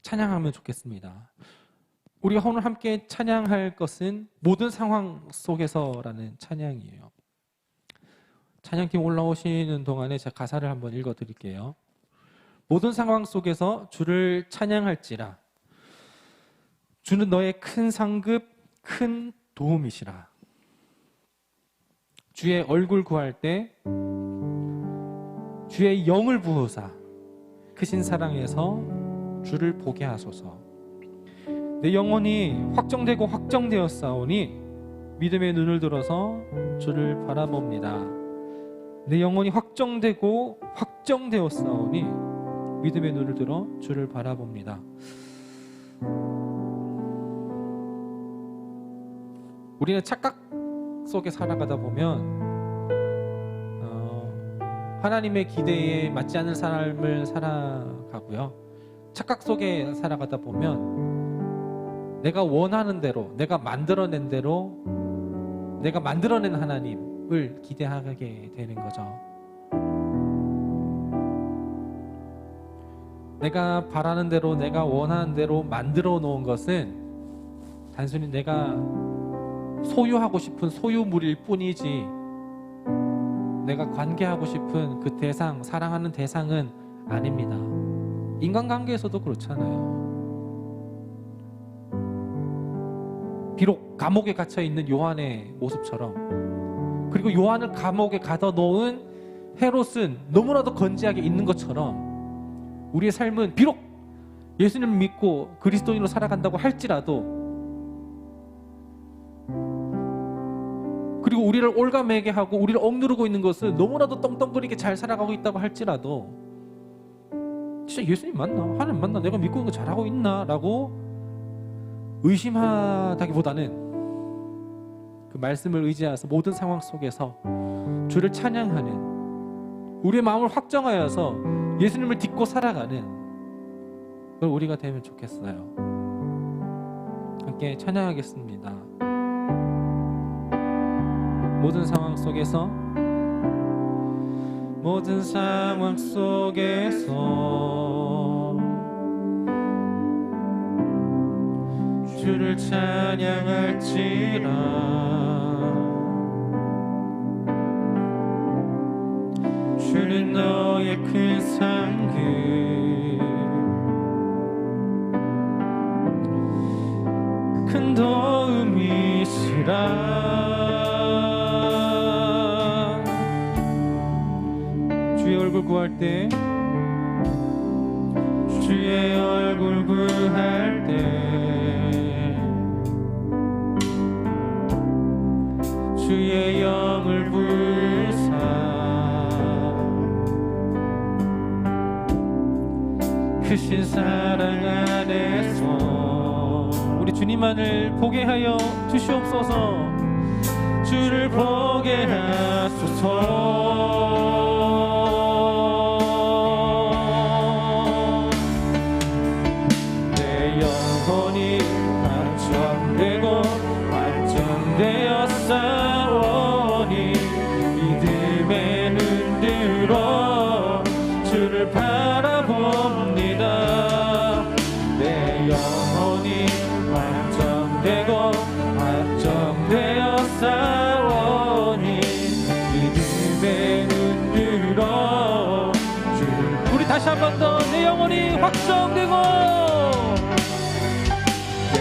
찬양하면 좋겠습니다. 우리가 오늘 함께 찬양할 것은 모든 상황 속에서라는 찬양이에요. 찬양팀 올라오시는 동안에 제가 가사를 한번 읽어드릴게요. 모든 상황 속에서 주를 찬양할지라. 주는 너의 큰 상급, 큰 도움이시라. 주의 얼굴 구할 때 주의 영을 부으사 크신 사랑에서 주를 보게 하소서. 내 영혼이 확정되고 확정되었사오니 믿음의 눈을 들어서 주를 바라봅니다. 내 영혼이 확정되고 확정되었사오니 믿음의 눈을 들어 주를 바라봅니다. 우리는 착각 속에 살아가다 보면 하나님의 기대에 맞지 않는 삶을 살아가고요. 착각 속에 살아가다 보면 내가 원하는 대로, 내가 만들어낸 대로, 내가 만들어낸 하나님을 기대하게 되는 거죠. 내가 바라는 대로, 내가 원하는 대로 만들어 놓은 것은 단순히 내가 소유하고 싶은 소유물일 뿐이지, 내가 관계하고 싶은 그 대상, 사랑하는 대상은 아닙니다. 인간관계에서도 그렇잖아요. 비록 감옥에 갇혀 있는 요한의 모습처럼, 그리고 요한을 감옥에 가둬놓은 헤롯은 너무나도 건재하게 있는 것처럼, 우리의 삶은 비록 예수님을 믿고 그리스도인으로 살아간다고 할지라도, 그리고 우리를 올가매게 하고 우리를 억누르고 있는 것은 너무나도 떵떵거리게 잘 살아가고 있다고 할지라도, 진짜 예수님 맞나? 하나님 맞나? 내가 믿고 있는 거 잘하고 있나? 라고 의심하다기보다는 그 말씀을 의지해서 모든 상황 속에서 주를 찬양하는, 우리의 마음을 확정하여서 예수님을 딛고 살아가는 그걸 우리가 되면 좋겠어요. 함께 찬양하겠습니다. 모든 상황 속에서, 모든 상황 속에서 주를 찬양할지라. 주는 너의 큰 상급, 큰 도움이시라. 주의 얼굴 구할 때, 주의 얼굴 구할 때 주의 영을 부으사 크신 사랑 안에서 우리 주님만을 보게 하여 주시옵소서. 주를 보게 하소서. 내 영혼이 안정되고 안정되었사오니 믿음의 눈 들어 주를 바라봅니다. 내 영혼이 안정되고 안정되었사오니 믿음의 눈 들어 주를. 우리 다시 한 번 더. 내 영혼이 확정되고 내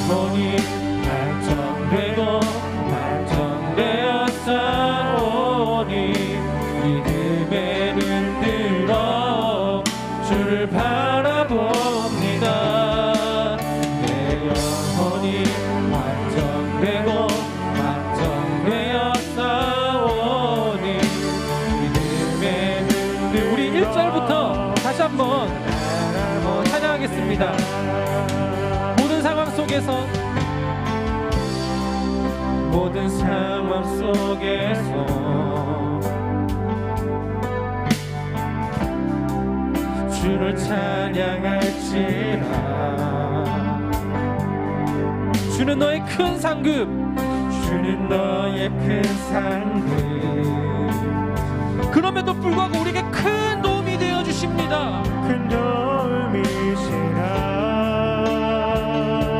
영혼이 안정되고 안정되었사오니 믿음의 눈 들어 주를 바라봅니다. 내 영혼이 안정되고 안정되었사오니 믿음의 눈 들어. 우리 1절부터 다시 한번 찬양하겠습니다. 모든 상황 속에서, 모든 상황 속에서 주를 찬양할지라. 주는 너의 큰 상급, 주는 너의 큰 상급. 그럼에도 불구하고 우리에게 큰 도움이 되어 주십니다. 큰 도움이시라.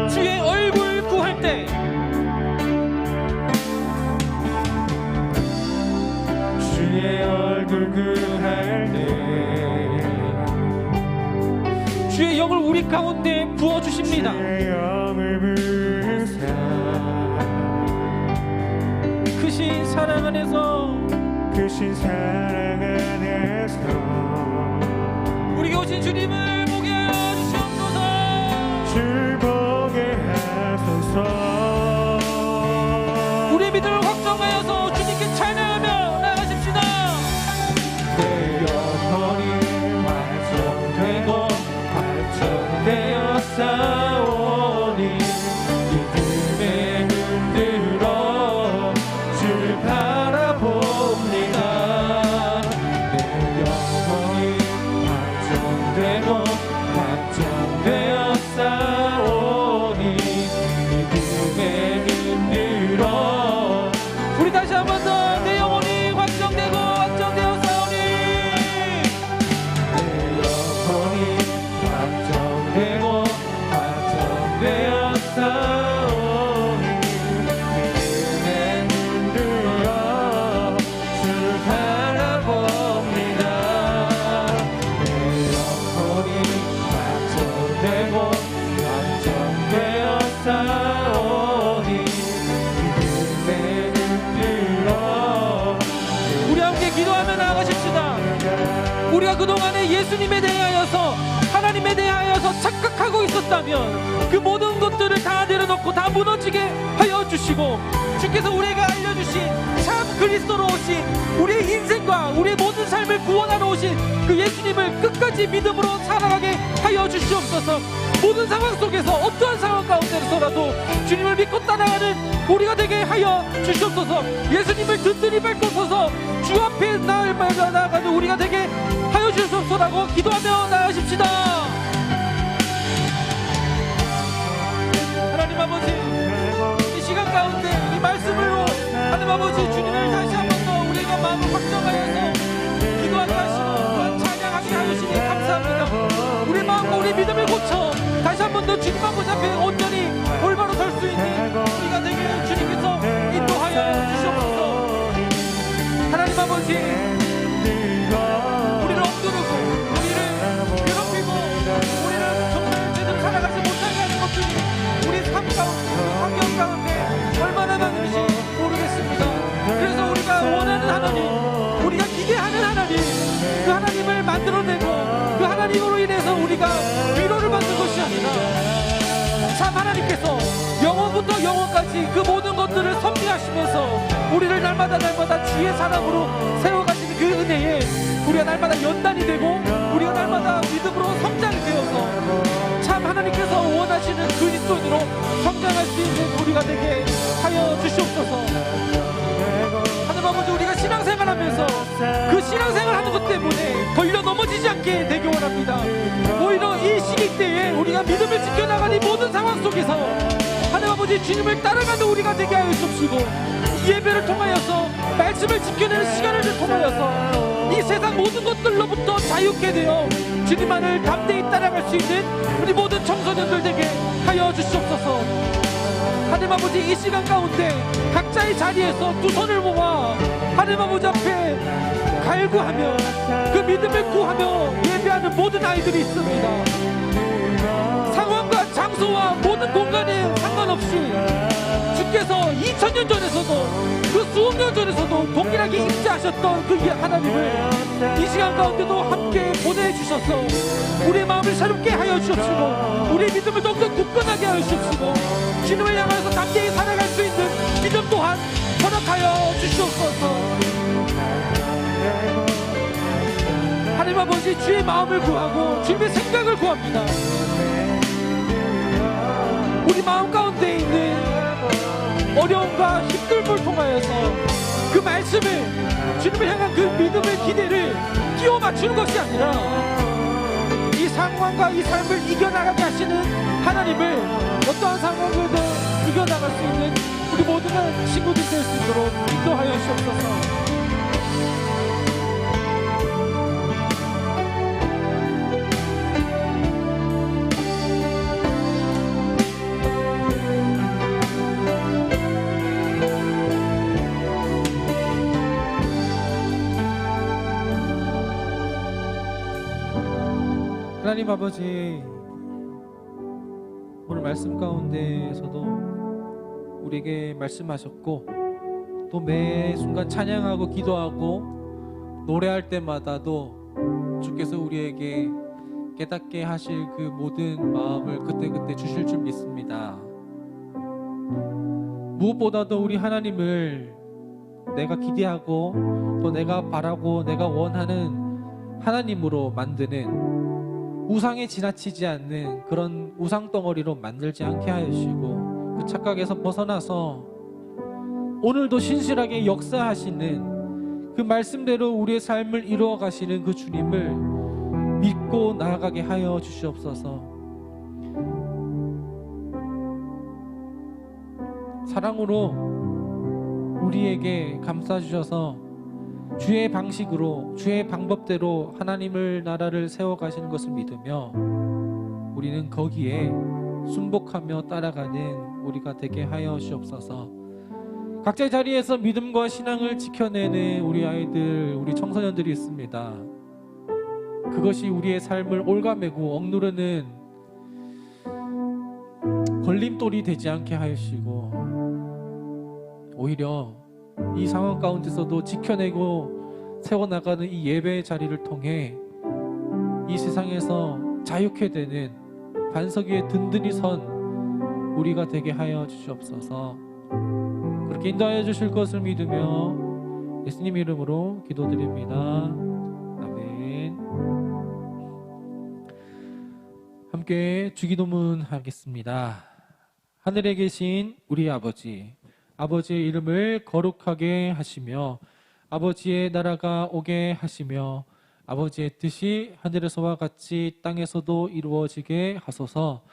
주의 얼굴 구할 때, 주의 얼굴 구할 때 주의 영을 우리 가운데 부어 주십니다. 주의 영을 부으사 크신 사랑 안에서, 크신 사랑 안에서 우리에게 오신 주님을 보게 하여 주시옵소서. 줄 보게 하소서. 우리의 믿음을 확정하여서 주님께 찬양하며 나아가십시다. 내 영혼이 완성되고 완성되어 싸우니 믿음의 눈들어 주를 바라봅니다. 내 영혼이 완성되고 완성되어 싸우니 믿음의 눈들어. 우리 다시 한 번 더 내 영혼이 확정되고 확정되어 싸우니, 내 영혼이 완성되고 완성되어 싸우니 믿음의 눈들어 주를 바라봅니다. 내 영혼이 완성되고 완성되어 싸우니 믿음의 눈들어. 우리 함께 기도하며 나아가십시다. 우리가 그동안에 예수님에 대하여서, 하나님에 대하여서 착각하고 있었다면 그 모든 것들을 다 내려놓고 다 무너지게 하여 주시고, 주께서 우리에게 알려주신 참 그리스도로 오신 우리의 인생과 우리의 모든 삶을 구원하러 오신 그 예수님을 끝까지 믿음으로 살아가게 하여 주시옵소서. 모든 상황 속에서, 어떠한 상황 가운데서라도 주님을 믿고 따라가는 우리가 되게 하여 주시옵소서. 예수님을 든든히 밟고 서서 주 앞에 나아가는 우리가 되게 하여 주시옵소서라고 기도하며 나아가십시다. 하나님 아버지, 이 시간 가운데 이 말씀으로 하나님 아버지 주님을 다시 한 번 더 우리가 마음을 확정하여서 기도하게 하시고 또한 찬양하게 하시니 감사합니다. 우리 마음과 우리 믿음을 고쳐 다시 한 번 더 주님 앞에 온전히 올바로 설 수 있는 우리가 되게 주님께서 인도하여 주시옵소서. 하나님 아버지, 우리를 억누르고 우리를 괴롭히고 우리를 정말 제대로 살아가지 못하게 하는 것들이 우리 삶 가운데, 우리 환경 가운데 얼마나 많은지 모르겠습니다. 그래서 우리가 원하는 하나님, 우리가 기대하는 하나님, 그 하나님을 만들어내고 그 하나님으로 인해서 우리가 위로를 받는 것이 아니라 참 하나님께서 영원부터 영원까지 그 모든 것들을 섭리하시면서 우리를 날마다 주의 사람으로 세워가시는 그 은혜에 우리가 날마다 연단이 되고 우리가 날마다 믿음으로 성장이 되어서 참 하나님께서 원하시는 그리스도인으로 성장할 수 있는 우리가 되게 하여 주시옵소서. 하나님 아버지, 우리가 신앙생활하면서 그 신앙생활하는 것 때문에 걸려 넘어지지 않게 되기 원합니다. 오히려 이 시기 때에 우리가 믿음을 지켜나가는 이 모든 상황 속에서 하나님 아버지 주님을 따라가는 우리가 되게 하여 주시고, 이 예배를 통하여서 말씀을 지켜내는 시간을 통하여서 이 세상 모든 것들로부터 자유케 되어 주님만을 담대히 따라갈 수 있는 우리 모든 청소년들 되게 하여 주시옵소서. 하나님 아버지, 이 시간 가운데 각자의 자리에서 두 손을 모아 하나님 아버지 앞에 갈구하며 그 믿음을 구하며 예배하는 모든 아이들이 있습니다. 상황과 장소와 모든 공간에 상관없이 주께서 2000년 전에서도 그 수억 년 전에서도 동일하게 임재하셨던 그 하나님을 이 시간 가운데도 함께 보내주셔서 우리의 마음을 새롭게 하여 주옵시고 우리의 믿음을 더욱더 굳건하게 하여 주옵시고 주님을 향해서 담대히 살아갈 수 있는 믿음 또한 허락하여 주시옵소서. 하나님 아버지, 주의 마음을 구하고 주님의 생각을 구합니다. 우리 마음 가운데 있는 어려움과 힘듦을 통하여서 그 말씀을, 주님을 향한 그 믿음의 기대를 끼워 맞추는 것이 아니라 이 상황과 이 삶을 이겨나가게 하시는 하나님을 어떠한 상황에도 이겨나갈 수 있는 우리 모두가 친구들이 될 수 있도록 인도하여 주옵소서. 하나님 아버지, 오늘 말씀 가운데에서도 우리에게 말씀하셨고 또 매 순간 찬양하고 기도하고 노래할 때마다도 주께서 우리에게 깨닫게 하실 그 모든 마음을 그때그때 주실 줄 믿습니다. 무엇보다도 우리 하나님을 내가 기대하고 또 내가 바라고 내가 원하는 하나님으로 만드는, 우상에 지나치지 않는 그런 우상덩어리로 만들지 않게 하시고 그 착각에서 벗어나서 오늘도 신실하게 역사하시는 그 말씀대로 우리의 삶을 이루어 가시는 그 주님을 믿고 나아가게 하여 주시옵소서. 사랑으로 우리에게 감싸주셔서 주의 방식으로 주의 방법대로 하나님을 나라를 세워가시는 것을 믿으며 우리는 거기에 순복하며 따라가는 우리가 되게 하여 주옵소서. 각자의 자리에서 믿음과 신앙을 지켜내는 우리 아이들, 우리 청소년들이 있습니다. 그것이 우리의 삶을 올가매고 억누르는 걸림돌이 되지 않게 하시고 오히려 이 상황 가운데서도 지켜내고 세워나가는 이 예배의 자리를 통해 이 세상에서 자유케 되는 반석 위에 든든히 선 우리가 되게 하여 주시옵소서. 그렇게 인도하여 주실 것을 믿으며 예수님 이름으로 기도드립니다. 아멘. 함께 주기도문 하겠습니다. 하늘에 계신 우리 아버지, 아버지의 이름을 거룩하게 하시며 아버지의 나라가 오게 하시며 아버지의 뜻이 하늘에서와 같이 땅에서도 이루어지게 하소서.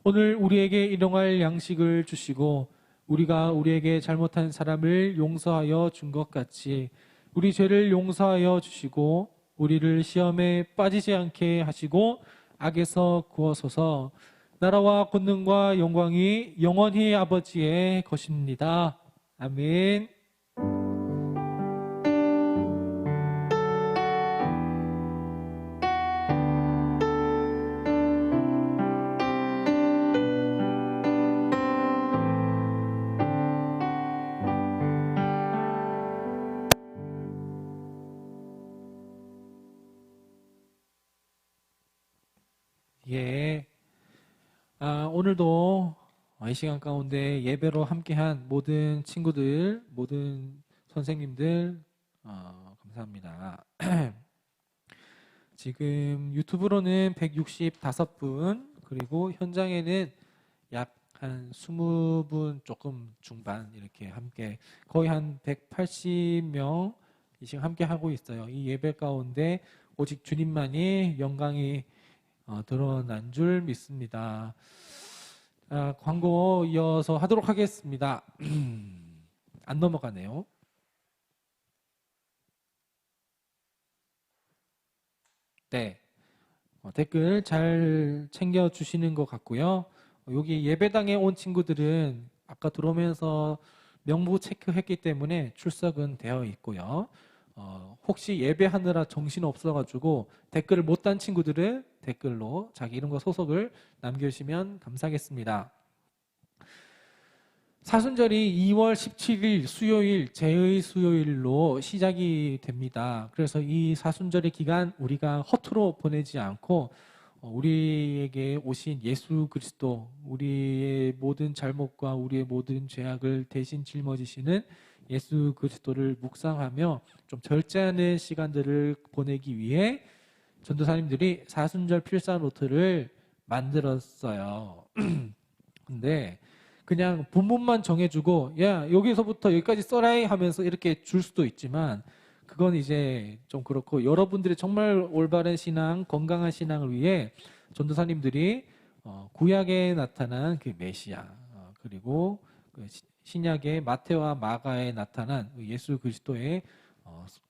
오늘 우리에게 일용할 양식을 주시고 우리가 우리에게 잘못한 사람을 용서하여 준 것 같이 우리 죄를 용서하여 주시고 우리를 시험에 빠지지 않게 하시고 악에서 구하소서. 나라와 권능과 영광이 영원히 아버지의 것입니다. 아멘. 예. 오늘도 이 시간 가운데 예배로 함께한 모든 친구들, 모든 선생님들 감사합니다. 지금 유튜브로는 165분, 그리고 현장에는 약 한 20분 조금 중반 이렇게 함께 거의 한 180명 이 시간 함께 하고 있어요. 이 예배 가운데 오직 주님만이 영광이 드러난 줄 믿습니다. 광고 이어서 하도록 하겠습니다. 안 넘어가네요. 네, 댓글 잘 챙겨주시는 것 같고요. 여기 예배당에 온 친구들은 아까 들어오면서 명부 체크했기 때문에 출석은 되어 있고요. 혹시 예배하느라 정신 없어가지고 댓글을 못 단 친구들은 댓글로 자기 이름과 소속을 남겨주시면 감사하겠습니다. 사순절이 2월 17일 수요일, 제의 수요일로 시작이 됩니다. 그래서 이 사순절의 기간 우리가 허투루 보내지 않고 우리에게 오신 예수 그리스도, 우리의 모든 잘못과 우리의 모든 죄악을 대신 짊어지시는 예수 그리스도를 묵상하며 좀 절제하는 시간들을 보내기 위해 전도사님들이 사순절 필사 노트를 만들었어요. 근데 그냥 본문만 정해주고 야 여기서부터 여기까지 써라 하면서 이렇게 줄 수도 있지만 그건 이제 좀 그렇고, 여러분들의 정말 올바른 신앙, 건강한 신앙을 위해 전도사님들이 구약에 나타난 그 메시아, 그리고 그 신약의 마태와 마가에 나타난 예수 그리스도의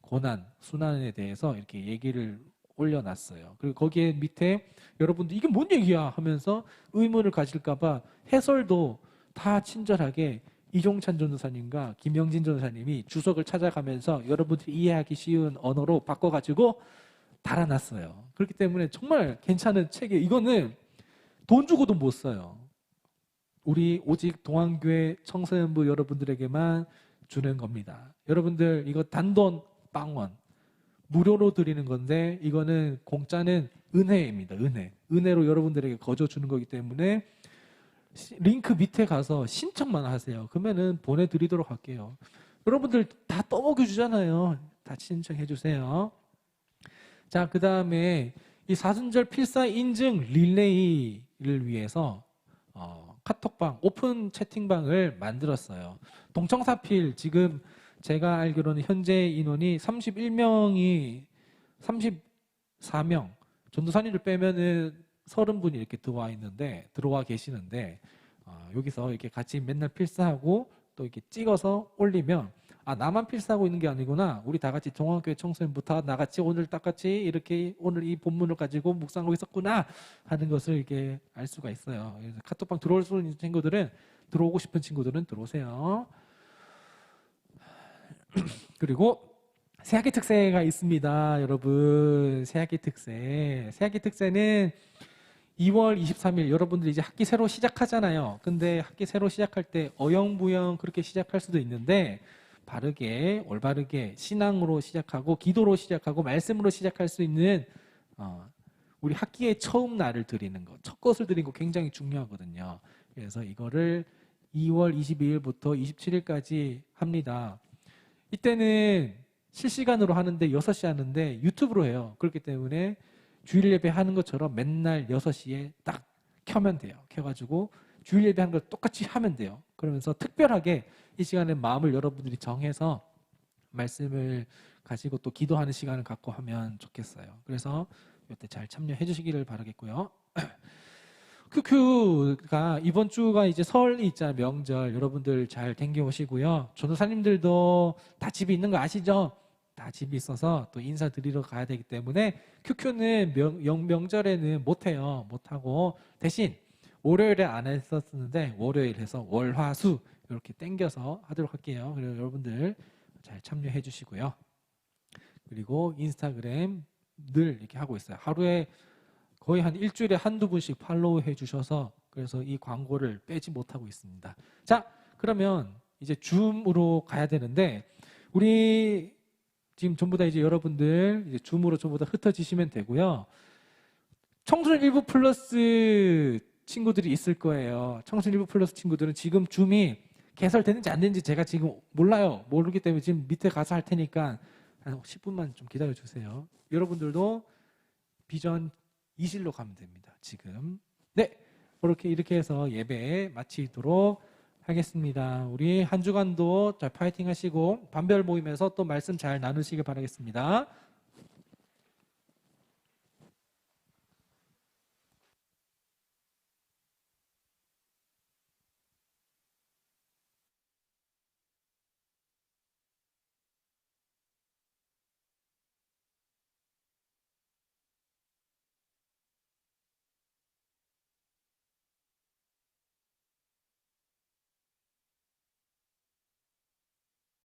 고난, 순환에 대해서 이렇게 얘기를 올려놨어요. 그리고 거기에 밑에 여러분들 이게 뭔 얘기야 하면서 의문을 가질까봐 해설도 다 친절하게 이종찬 전도사님과 김영진 전도사님이 주석을 찾아가면서 여러분들이 이해하기 쉬운 언어로 바꿔가지고 달아놨어요. 그렇기 때문에 정말 괜찮은 책이에요. 이거는 돈 주고도 못 사요. 우리 오직 동안교회 청소년부 여러분들에게만 주는 겁니다. 여러분들 이거 단돈 빵원 무료로 드리는 건데 이거는 공짜는 은혜입니다. 은혜로 여러분들에게 거저 주는 거기 때문에 링크 밑에 가서 신청만 하세요. 그러면은 보내드리도록 할게요. 여러분들 다 떠먹여 주잖아요. 다 신청해 주세요. 자, 그 다음에 이 사순절 필사 인증 릴레이를 위해서 카톡방, 오픈 채팅방을 만들었어요. 동청사필 지금 제가 알기로는 현재 인원이 31명이 34명, 전도사님들 빼면은 30분이 이렇게 들어와 계시는데 여기서 이렇게 같이 맨날 필사하고 또 이렇게 찍어서 올리면 나만 필사하고 있는 게 아니구나. 우리 다 같이 동안교회 청소년부터 나같이 오늘 딱같이 이렇게 오늘 이 본문을 가지고 묵상하고 있었구나 하는 것을 이렇게 알 수가 있어요. 그래서 카톡방 들어올 수 있는 친구들은 들어오고 싶은 친구들은 들어오세요. 그리고 새학기 특세가 있습니다. 여러분 새학기 특세는 2월 23일 여러분들 이제 학기 새로 시작하잖아요. 근데 학기 새로 시작할 때 어영부영 그렇게 시작할 수도 있는데 바르게 올바르게 신앙으로 시작하고 기도로 시작하고 말씀으로 시작할 수 있는 우리 학기의 처음 날을 드리는 것, 첫 것을 드리는 거 굉장히 중요하거든요. 그래서 이거를 2월 22일부터 27일까지 합니다. 이때는 실시간으로 하는데 6시 하는데 유튜브로 해요. 그렇기 때문에 주일 예배 하는 것처럼 맨날 6시에 딱 켜면 돼요. 켜가지고 주일 예배 하는 걸 똑같이 하면 돼요. 그러면서 특별하게 이 시간에 마음을 여러분들이 정해서 말씀을 가지고 또 기도하는 시간을 갖고 하면 좋겠어요. 그래서 이때 잘 참여해 주시기를 바라겠고요. 큐큐가 이번 주가 이제 설이 있잖아요. 명절 여러분들 잘 댕겨오시고요. 전도사님들도 다 집에 있는 거 아시죠? 다 집에 있어서 또 인사드리러 가야 되기 때문에 큐큐는 명절에는 못해요. 못하고 대신 월요일에 안 했었는데 월요일 해서 월화수 이렇게 땡겨서 하도록 할게요. 그래서 여러분들 잘 참여해 주시고요. 그리고 인스타그램 늘 이렇게 하고 있어요. 하루에 거의 한 일주일에 한두 분씩 팔로우 해 주셔서 그래서 이 광고를 빼지 못하고 있습니다. 자, 그러면 이제 줌으로 가야 되는데 우리 지금 전부 다 이제 여러분들 이제 줌으로 전부 다 흩어지시면 되고요. 청소년 일부 플러스 친구들이 있을 거예요. 청소년 일부 플러스 친구들은 지금 줌이 개설되는지 안 되는지 제가 지금 몰라요. 모르기 때문에 지금 밑에 가서 할 테니까 한 10분만 좀 기다려 주세요. 여러분들도 비전 2실로 가면 됩니다. 지금. 네. 이렇게 해서 예배 마치도록 하겠습니다. 우리 한 주간도 잘 파이팅 하시고 반별 모임에서 또 말씀 잘 나누시길 바라겠습니다.